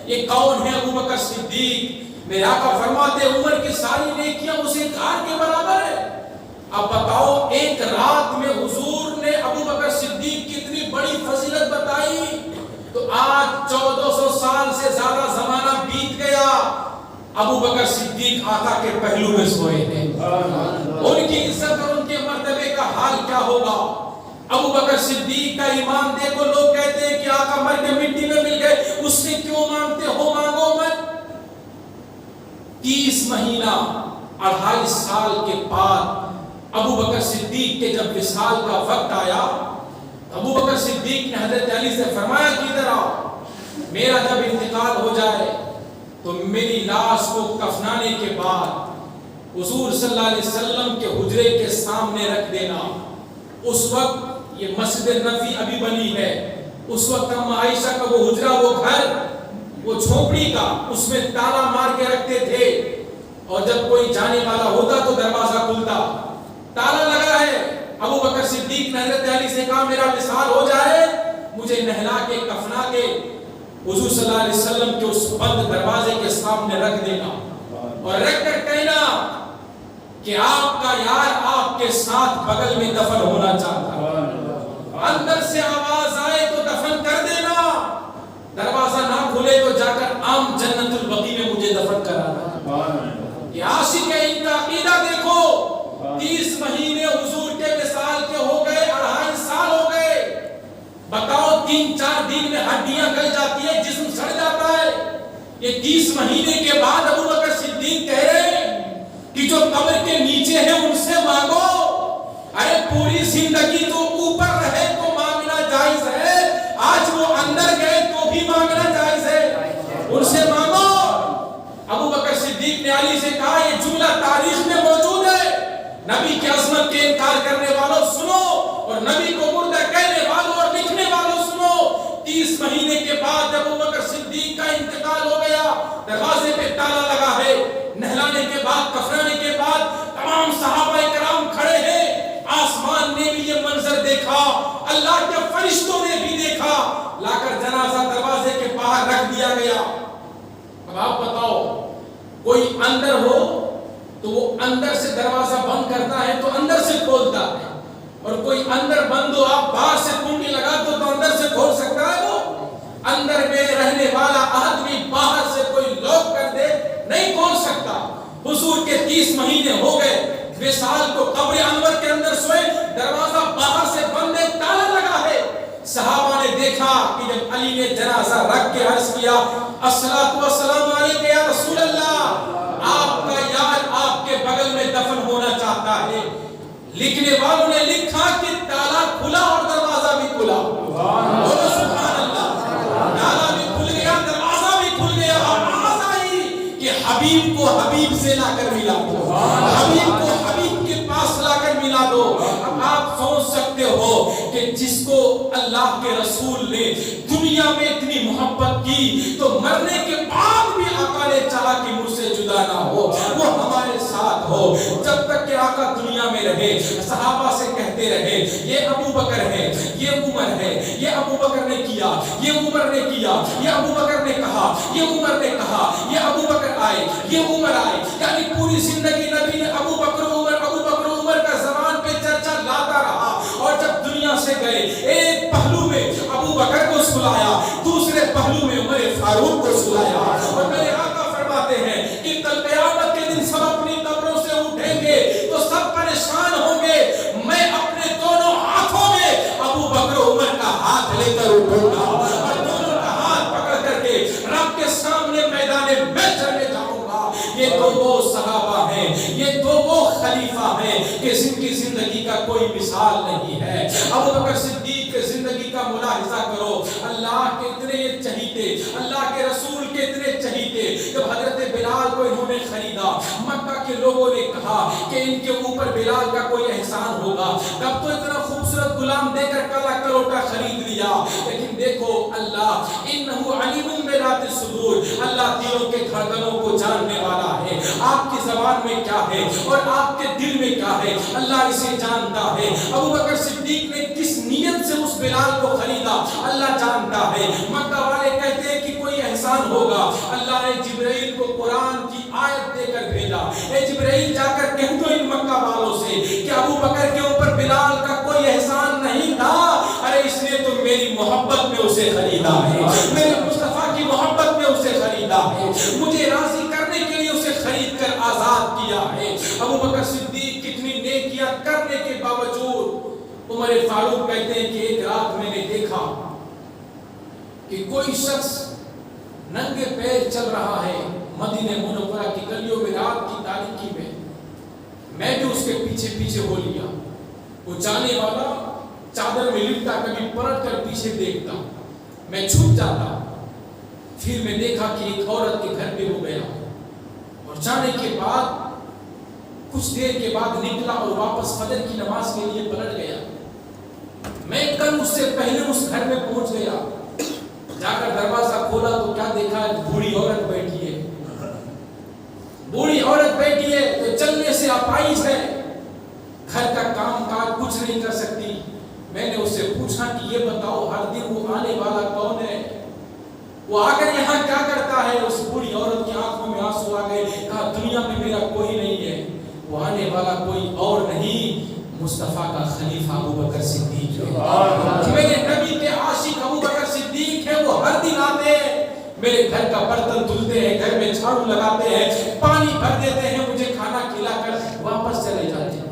یہ کون ہے ابو بکر صدیق؟ میرے آقا فرماتے عمر کی ساری نیکیاں اسے کار کے برابر ہے۔ اب بتاؤ ایک رات میں حضور نے ابو بکر صدیق کی اتنی بڑی فضیلت بتائی، تو آج 1400 سال سے زیادہ زمانہ بیت گیا، ابو بکر صدیق آقا کے پہلو میں سوئے ہیں۔ ان کی عزت اور ان کے مرتبے کا حال کیا ہوگا؟ ابو بکر صدیق کا ایمان دیکھو، لوگ کہتے ہیں کہ آقا مر کے مٹی میں مل گئے، اس سے کیوں مانگتے ہو؟ مانگو مت۔ 30 مہینہ 2.5 سال کے بعد ابو بکر صدیق کے جب وصال کا وقت آیا، ابو بکر صدیق نے حضرت علی سے فرمایا کہ ادھر آؤ، میرا جب انتقال ہو جائے تو میری لاش کو کفنانے کے بعد حضور صلی اللہ علیہ وسلم کے حجرے کے سامنے رکھ دینا۔ اس وقت یہ مسجد نبوی ابھی بنی ہے، اس وقت ہم عائشہ کا وہ حجرہ، وہ گھر، وہ جھونپڑی کا، اس میں تالا مار کے رکھتے تھے، اور جب کوئی جانے والا ہوتا تو دروازہ کھلتا، تالا لگا ہے۔ ابو بکر صدیق نے حضرت علی سے کہا میرا وصال ہو جائے، مجھے نہلا کے کفنا کے حضور صلی اللہ علیہ وسلم کے اس بند دروازے کے سامنے رکھ دینا اور رکھ کر کہنا کہ آپ کا یار آپ کے ساتھ بغل میں دفن ہونا چاہتا ہے، اندر سے آواز آئے تو دفن کر دینا، دروازہ نہ کھلے تو جا کر عام جنت البقیع میں مجھے دفن کرانا۔ یہ عاشق ہے، ان کا عقیدہ دیکھو، 30 مہینے حضور کے وصال کے ہو گئے، 2.5 سال ہو گئے، بتاؤ 3-4 دن میں ہڈیاں گل جاتی ہے، جسم سڑ جاتا ہے۔ یہ 30 مہینے کے بعد ابو بکر صدیق کہہ رہے ہیں کہ جو قبر کے نیچے ہیں ان سے مانگو، ارے پوری زندگی تو اوپر رہے تو مانگنا جائز ہے، آج وہ اندر گئے تو بھی مانگنا جائز ہے، ان سے مانگو۔ ابو بکر صدیق نے علی سے کہا یہ جملہ تاریخ میں موجود ہے، نبی کی عظمت کے انکار کرنے والوں سنو اور نبی کو مردہ کہنے والوں اور لکھنے والوں سنو۔ 30 مہینے کے بعد ابو بکر صدیق کا انتقال ہو گیا، دروازے پہ تالا لگا ہے، نہلانے کے بعد کفرانے کے بعد تمام صحابہ کرام کھڑے ہیں، آسمان نے بھی یہ منظر دیکھا، اللہ کے فرشتوں نے بھی دیکھا، لا کر جنازہ دروازے کے باہر رکھ دیا گیا۔ اب آپ بتاؤ کوئی اندر ہو تو وہ اندر سے دروازہ بند کرتا ہے تو اندر سے کھولتا ہے، اور کوئی اندر بند ہو آپ باہر سے کنڈی لگا دو تو اندر سے کھول سکتا ہے؟ وہ اندر میں رہنے والا آدمی باہر سے کوئی لاک کر دے نہیں کھول سکتا۔ حضور کے 30 مہینے ہو گئے، وصال کو قبر انور کے اندر سوئے، دروازہ باہر سے بند ہے، تالا لگا ہے۔ صحابہ نے دیکھا کہ جب علی نے جنازہ رکھ کے عرض کیا الصلاۃ والسلام علیک یا رسول اللہ، آپ کا یار آپ کے بغل میں دفن ہونا چاہتا ہے، لکھنے والوں نے لکھا کہ تالا کھلا اور دروازہ بھی کھلا۔ بولو سبحان اللہ، تالا بھی کھل گیا، دروازہ بھی کھل گیا، اور آواز آئی کہ حبیب کو حبیب سے لا کر ملا دو، حبیب کو حبیب کے پاس لا کر ملا دو۔ اب آپ سوچ سکتے ہو کہ جس کو اللہ کے رسول نے دنیا میں اتنی محبت کی تو مرنے کے بعد بھی آقا نے چاہا کہ مجھ سے جدا نہ ہو، وہ ہمارے ساتھ ہو جب تک کہ آقا دنیا میں رہے۔ صحابہ سے کہتے رہے یہ ابو بکر ہے، یہ عمر ہے، یہ ابو بکر نے کیا، یہ عمر نے کیا، یہ ابو بکر نے کہا، یہ عمر نے کہا، یہ ابو بکر آئے، یہ عمر آئے، یعنی پوری زندگی نبی نے ابو بکر عمر کا زبان پہ چرچا لاتا رہا، اور جب دنیا سے گئے ایک پہلو میں ابو بکر کو سلایا، دوسرے پہلو میں عمر فاروق کو سلایا، اور میرے آقا فرماتے ہیں کہ کل قیامت کے دن سب اپنی قبروں سے اٹھیں گے تو سب پریشان ہوں گے، میں اپنے دونوں ہاتھوں میں ابو بکر عمر کا ہاتھ لے کر اٹھوں گا اور دونوں کا ہاتھ پکڑ کر کے رب کے سامنے میدان محشر میں جاؤں گا۔ یہ تو وہ صحابہ ہیں، یہ تو وہ خلیفہ ہیں کہ جن کی زندگی کا کوئی مثال نہیں ہے۔ ابو بکر صدیق کے زندگی کا ملاحظہ کرو، اللہ کے اتنے چہیتے، اللہ کے رسول کے اتنے چہیتے، جب حضرت بلال کو انہوں نے خریدا، مکہ کے لوگوں نے کہا کہ ان کے اوپر بلال کا کوئی احسان ہوگا، تب تو اتنا خوبصورت غلام دے کر کالا کروٹا خرید لیا، لیکن دیکھو اللہ انہ علیم بذات الصدور، اللہ دلوں کے دھڑکنوں کو جاننے والا ہے، آپ کی زبان میں کیا ہے اور آپ کے دل میں کیا ہے اللہ اسے جانتا ہے۔ ابو بکر صدیق نے کس نیت سے اس بلال کو خریدا اللہ جانتا ہے۔ مکہ والے کہتے ہیں کہ کوئی احسان ہوگا، اللہ نے جبرائیل کو قرآن کی آیت دے کر بھیجا، اے جبرائیل جا کر کہہ دو ان مکہ والوں سے کہ ابو بکر کے اوپر بلال کا کوئی احسان نہیں تھا، ارے اس نے تو میری محبت میں اسے خریدا ہے، میرے مصطفیٰ کی محبت میں اسے خریدا ہے، مجھے راضی کرنے کے لیے اسے خرید کر آزاد کیا ہے۔ ابو بکر صدیق کتنی نیکیاں کرنے کے باوجود عمر فاروق کہتے ہیں کہ ایک رات میں نے دیکھا کہ کوئی شخص ننگے پیر چل رہا ہے مدینہ منورہ کی گلیوں میں رات کی تاریکی میں بھی اس کے پیچھے پیچھے ہو لیا، وہ جانے والا چادر میں لپٹا کبھی پلٹ کر پیچھے دیکھتا، میں چھپ جاتا، پھر میں دیکھا کہ ایک عورت کے گھر پہ ہو گیا، اور جانے کے بعد کچھ دیر کے بعد نکلا اور واپس فجر کی نماز کے لیے پلٹ گیا۔ میں کل اس سے پہلے اس گھر میں پہنچ گیا، جا کر دروازہ کھولا تو کیا دیکھا، بوڑھی عورت بیٹھی ہے، بوڑھی عورت بیٹھی ہے تو چلنے سے اپائز ہے، گھر کا کام کاج کچھ نہیں کر سکتی۔ میں نے اس سے پوچھا کہ یہ بتاؤ ہر دن وہ آنے والا کون ہے؟ وہ آ کر یہاں کیا کرتا ہے؟ اس بوڑھی عورت کی آنکھوں میں آنسو آ گئے، کہا دنیا میں میرا کوئی نہیں ہے، وہ آنے والا کوئی اور نہیں مصطفیٰ کا خلیفہ ابوبکر صدیق ہے، میرے نبی کے عاشق ابوبکر صدیق ہے، وہ ہر دن آتے ہیں، میرے گھر کا برتن دھلتے ہیں، گھر میں جھاڑو لگاتے ہیں، پانی بھر دیتے ہیں، مجھے کھانا کھلا کر واپس چلے جاتے ہیں۔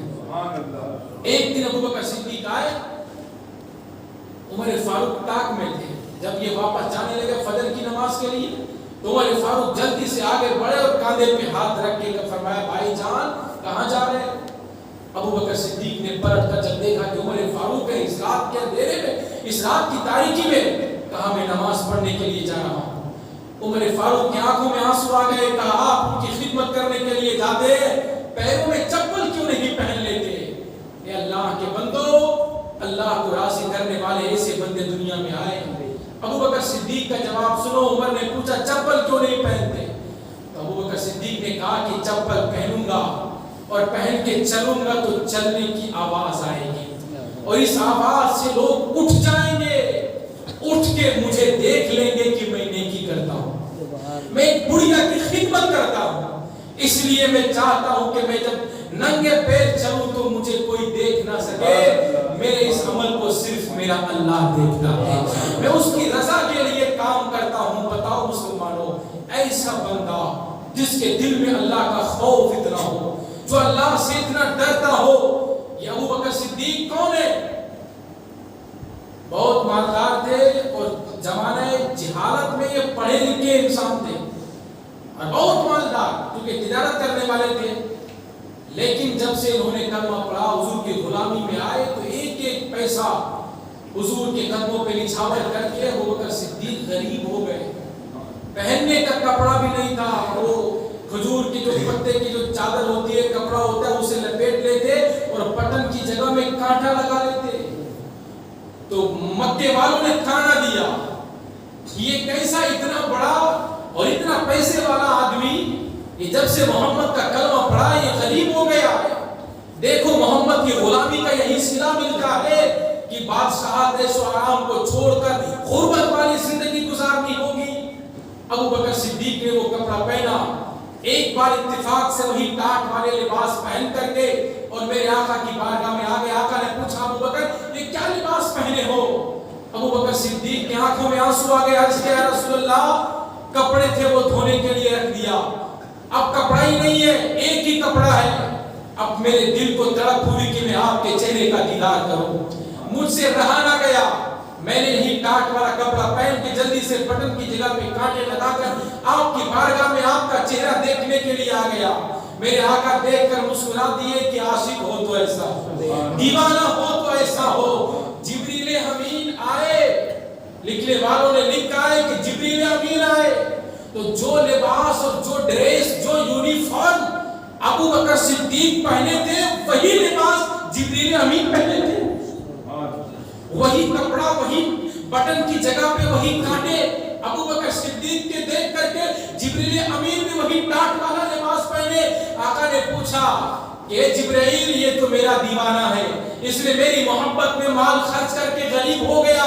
ایک دن ابوبکر صدیق آئے، عمر فاروق ٹاک میں تھے، جب یہ واپس جانے لگے فجر کی نماز کے لیے تو عمر فاروق جلدی سے آگے بڑھے اور کاندھے پہ ہاتھ رکھ کے فرمایا بھائی جان کہاں جا رہے ہیں؟ ابوبکر صدیق نے پلٹ کر جب دیکھا کہ عمر فاروق ہے اس رات کے اندھیرے میں، اس رات کی تاریکی میں، کہا میں نماز پڑھنے کے لیے جا رہا ہوں۔ عمر فاروق کی آنکھوں میں آنسو آ گئے، کہا آپ ان کی خدمت کرنے کے لیے جاتے پیروں میں چپل کیوں نہیں پہن لیتے؟ اے اللہ کے بندو، اللہ کو راضی کرنے والے ایسے بندے دنیا میں آئے۔ ابوبکر صدیق کا جواب سنو، عمر نے پوچھا چپل کیوں نہیں پہنتے؟ تو ابوبکر صدیق نے کہا کہ چپل پہنوں گا اور پہن کے چلوں گا تو چلنے کی آواز آئے گی اور اس آواز سے لوگ اٹھ جائیں گے، اٹھ کے مجھے دیکھ لیں گے کہ میں نیکی کرتا ہوں، میں ایک بڑھیا کی خدمت کرتا ہوں، اس لیے میں چاہتا ہوں کہ میں جب ننگے پیر چلوں تو مجھے کوئی دیکھ نہ سکے، میرے اس عمل کو صرف میرا اللہ دیکھتا ہے، میں اس کی رضا کے لیے کام کرتا ہوں۔ بتاؤ مسلمانوں، ایسا بندہ جس کے دل میں اللہ کا خوف اتنا ہو، جو اللہ سے اتنا ڈرتا ہو، یہ ابوبکر صدیق کون ہے؟ بہت مالدار تھے اور زمانہ جہالت میں یہ پڑھے لکھے انسان تھے اور بہت مالدار کیونکہ تجارت کرنے والے تھے، لیکن جب سے انہوں نے کلمہ پڑھا حضور کی غلامی میں آئے تو ایک ایک پیسہ حضور کے قدموں پہ نچھاور کر کے ابوبکر صدیق غریب ہو گئے، پہننے کا کپڑا بھی نہیں تھا، وہ کھجور کی جو پتے کی جو چادر ہوتی ہے کپڑا ہوتا ہے اسے لپیٹ لیتے اور بٹن کی جگہ میں کانٹا لگا لیتے۔ تو مکے والوں نے تانا دیا یہ کیسا اتنا بڑا اور اتنا پیسے والا آدمی، یہ جب سے محمد کا کلمہ پڑھا یہ غریب ہو گیا، دیکھو محمد کی غلامی کا یہی صلہ ملتا ہے کہ بادشاہت عیش و آرام کو چھوڑ کر غربت والی زندگی گزارنی ہوگی۔ ابوبکر صدیق نے وہ کپڑا پہنا، ایک بار اتفاق سے وہی ٹاٹ والے لباس پہن کر کے اور میرے آقا کی بارگاہ میں آگے، آقا نے پوچھا ابوبکر یہ کیا لباس پہنے ہو؟ ابوبکر صدیق کی آنکھوں میں آنسو آ گئے، عرض کیا یا رسول اللہ کپڑے تھے وہ دھونے کے لیے رکھ دیا، اب کپڑا ہی نہیں ہے، ایک ہی کپڑا ہے، اب میرے دل کو تڑپ ہوئی کہ میں آپ کے چہرے کا دیدار کروں، مجھ سے رہا نہ گیا، میں نے یہی ٹاٹ والا کپڑا پہن کے جلدی سے بٹن کی جگہ پہ کانٹے لگا کر آپ کی بارگاہ میں آپ کا چہرہ دیکھنے کے لیے آ گیا۔ میرے آقا دیکھ کر مسکرا دیے کہ عاشق ہو تو ایسا ہو، دیوانہ ہو تو ایسا ہو۔ جبریل امین آئے، لکھنے والوں نے لکھا ہے کہ جبریل امین آئے تو جو لباس اور جو ڈریس جو یونیفارم ابوبکر صدیق پہنے تھے وہی لباس جبریل امین پہنے تھے، وہی کپڑا وہی بٹن کی جگہ پہ وہی کانٹے ابوبکر صدیق کے دیکھ کر کے جبریل امین نے وہی ٹاٹ والا لباس پہنے۔ آقا نے پوچھا کہ جبرائیل یہ تو میرا دیوانہ ہے، اس نے میری محبت میں مال خرچ کر کے غریب ہو گیا،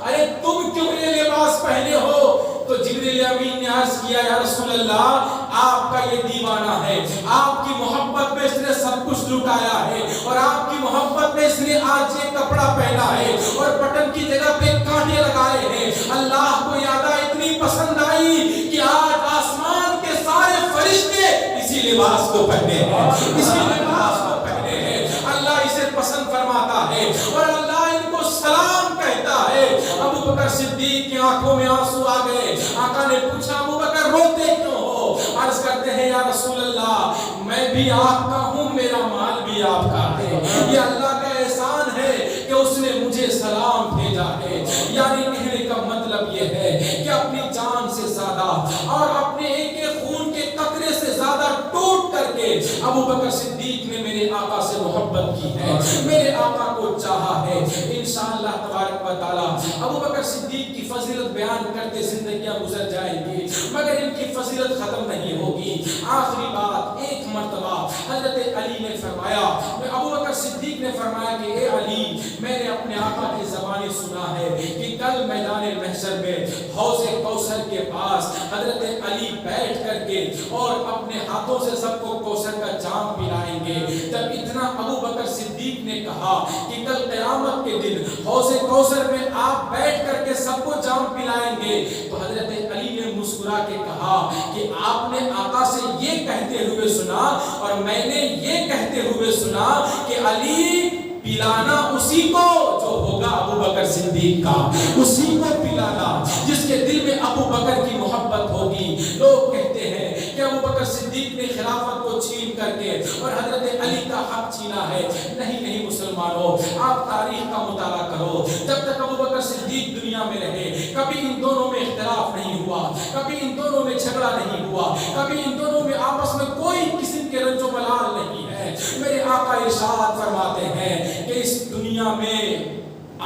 ارے تم کیوں یہ لباس پہنے ہو؟ تو جبریل امین نے عرض کیا یا رسول اللہ آپ کا یہ دیوانہ ہے، آپ کی محبت میں اس نے سب کچھ لٹایا ہے اور آپ کی محبت میں اس نے آج یہ کپڑا پہنا ہے اور بٹن کی جگہ پہ کانٹے لگائے ہیں، اللہ کو یادہ اتنی پسند آئی کہ آج آسمان کے سارے فرشتے اسی لباس کو پہنے ہیں، اسی لباس کو پہنے ہیں، اللہ اسے پسند فرماتا ہے اور اللہ ان کو سلام کہتا ہے۔ ابوبکر صدیق کی آنکھوں میں آنسو آ گئے، آقا نے پوچھا ابوبکر روتے کیوں ہو؟ عرض کرتے ہیں یا رسول اللہ میں بھی آپ کا ہوں، میرا مال بھی آپ کا ہے، یہ اللہ کا احسان ہے کہ اس نے مجھے سلام بھیجا ہے۔ یعنی کہنے کا مطلب یہ ہے کہ اپنی جان سے زیادہ اور اپنے ایک ایک خون کے قطرے سے زیادہ ٹوٹ کر کے ابو بکر صدیق نے میرے آقا سے محبت کی ہے، میرے آقا کو چاہا ہے۔ انشاءاللہ تبارک و تعالی ابو بکر صدیق کی فضیلت بیان کرتے زندگیاں گزر جائیں گی مگر ان کی فضیلت ختم نہیں ہوگی۔ آخری بات، ایک مرتبہ حضرت علی نے فرمایا، ابو بکر صدیق نے فرمایا کہ اے علی، میں نے اپنے آقا کی زبانی سنا ہے کہ کل میدان محشر میں حوض کوثر کے پاس حضرت علی بیٹھ کر کے اور اپنے ہاتھوں سے سب کو کوثر کا جام پلائیں گے۔ جب اتنا ابو بکر صدیق نے کہا کہ کل قیامت کے دن حوض کوثر میں آپ بیٹھ کر کے سب کو جام پلائیں گے، تو حضرت علی نے مسکرا کے کہا کہ آپ نے آقا سے یہ کہتے ہوئے سنا اور میں نے یہ کہتے ہوئے سنا کہ علی پلانا اسی کو جو ہوگا ابو بکر صدیق کا، اسی کو پلانا جس کے دل میں ابو بکر کی محبت ہوگی۔ لوگ کہتے ہیں کہ ابو بکر صدیق نے خلافت کو چھین کر کے اور حضرت علی کا حق چھینا ہے۔ نہیں نہیں مسلمانوں، آپ تاریخ کا مطالعہ کرو، جب تک ابو بکر صدیق دنیا میں رہے کبھی ان دونوں میں اختلاف نہیں ہوا، کبھی ان دونوں میں جھگڑا نہیں ہوا، کبھی ان دونوں میں آپس میں کوئی قسم کے رنج و ملال نہیں ہے۔ میرے آقا ارشاد فرماتے ہیں کہ اس دنیا میں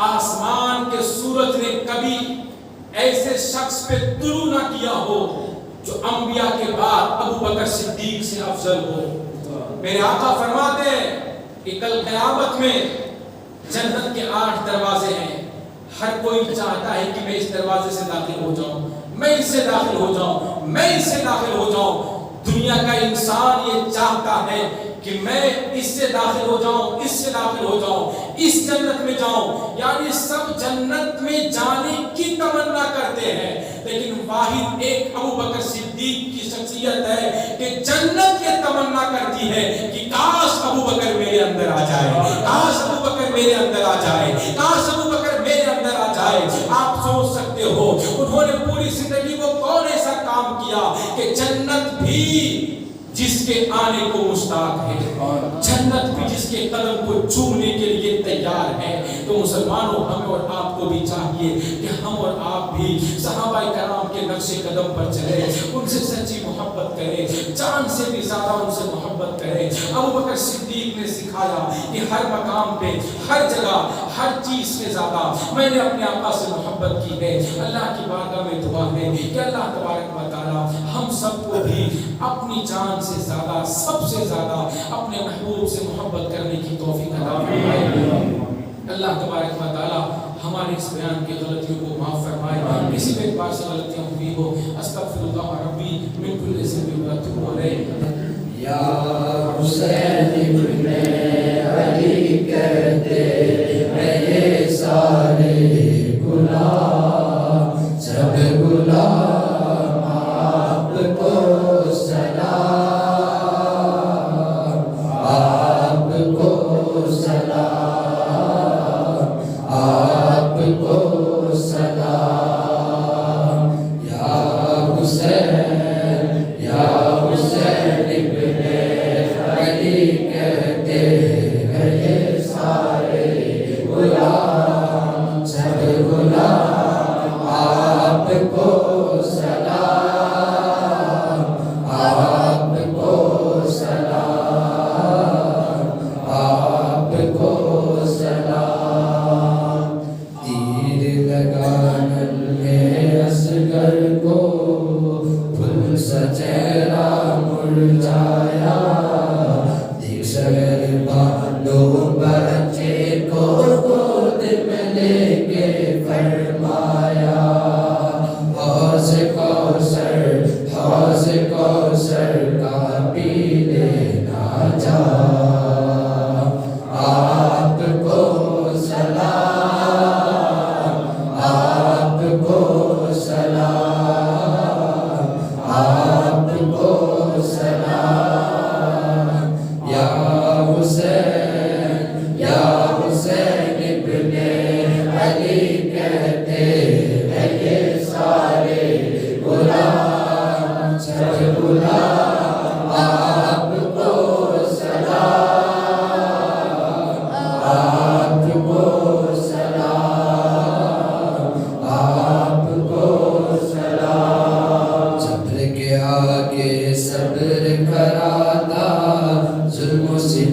آسمان کے سورج نے کبھی ایسے شخص پہ طلوع نہ کیا ہو جو انبیاء کے بعد ابو بکر صدیق سے افضل ہو۔ میرے آقا فرماتے ہیں کہ کل قیامت میں جنت کے 8 دروازے ہیں، ہر کوئی چاہتا ہے کہ میں اس دروازے سے داخل ہو جاؤں، میں اس سے داخل ہو جاؤں، میں اس سے داخل ہو جاؤں۔ دنیا کا انسان یہ چاہتا ہے کہ میں اس سے داخل ہو جاؤں، اس سے داخل ہو جاؤں، اس جنت میں جاؤں، یعنی سب جنت میں جانے کی تمنا کرتے ہیں، لیکن واحد ایک ابو بکر صدیق کی شخصیت ہے کہ جنت کی تمنا کرتی ہے کہ کاش ابو بکر میرے اندر آ جائے، کاش ابو بکر میرے اندر آ جائے، کاش ابو بکر میرے اندر آ جائے۔ آپ سوچ سکتے ہو انہوں نے پوری زندگی کو کون ایسا کام کیا کہ جنت بھی جس کے آنے کو مشتاق ہے، جنت بھی جس کے قدم کو چومنے کے لیے تیار ہے۔ تو مسلمانوں، ہمیں اور آپ کو بھی چاہیے کہ ہم اور آپ بھی صحابہ کرام کے نقش قدم پر چلے، ان سے سچی محبت کریں، جان سے بھی زیادہ ان سے محبت کریں۔ ابو بکر صدیق نے سکھایا کہ ہر مقام پہ، ہر جگہ، ہر چیز سے زیادہ میں نے اپنے آقا سے محبت کی ہے۔ اللہ کی بارگاہ میں دعا ہے کہ اللہ تبارک و تعالی ہم سب کو بھی اپنی جان سے زیادہ، سب سے زیادہ اپنے محبوب سے محبت کرنے کی توفیق عطا فرمائے۔ اللہ تبارک و تعالی ہمارے اس بیان کی غلطیوں کو معاف فرمائے۔ کسی بھی بات سے غلطیاں ہوئی ہو استغفر اللہ ربی من کل ذنب و اتوب الیہ۔ یا حسین ابن علی کہتے رہے سارے غلام، سب غلام آپ کو سلام، آپ کو سلام، آپ کو سلام۔ یا حسین، یا حسین ابن علی کہتے رہے سارے غلام، سب غلام آپ کو سلام، آپ کو سلام، آپ کو سلام۔ تیر لگانے میں اصغر کو پھول سا چہرہ مرجھایا، دیگر بالوں بچے کو گود میں لے کے فرمایا، حوض کوثر، حوض کوثر کا پی لینا جا، آپ کو سلام، آپ کو سلام، آپ کو سلام۔ یا حسین، یا حسین ابن علی کہتے رہے سارے غلام، سب غلام آپ کو سلام، آپ کو سلام، آپ کو سلام۔ صبر کے آگے صبر کراتا،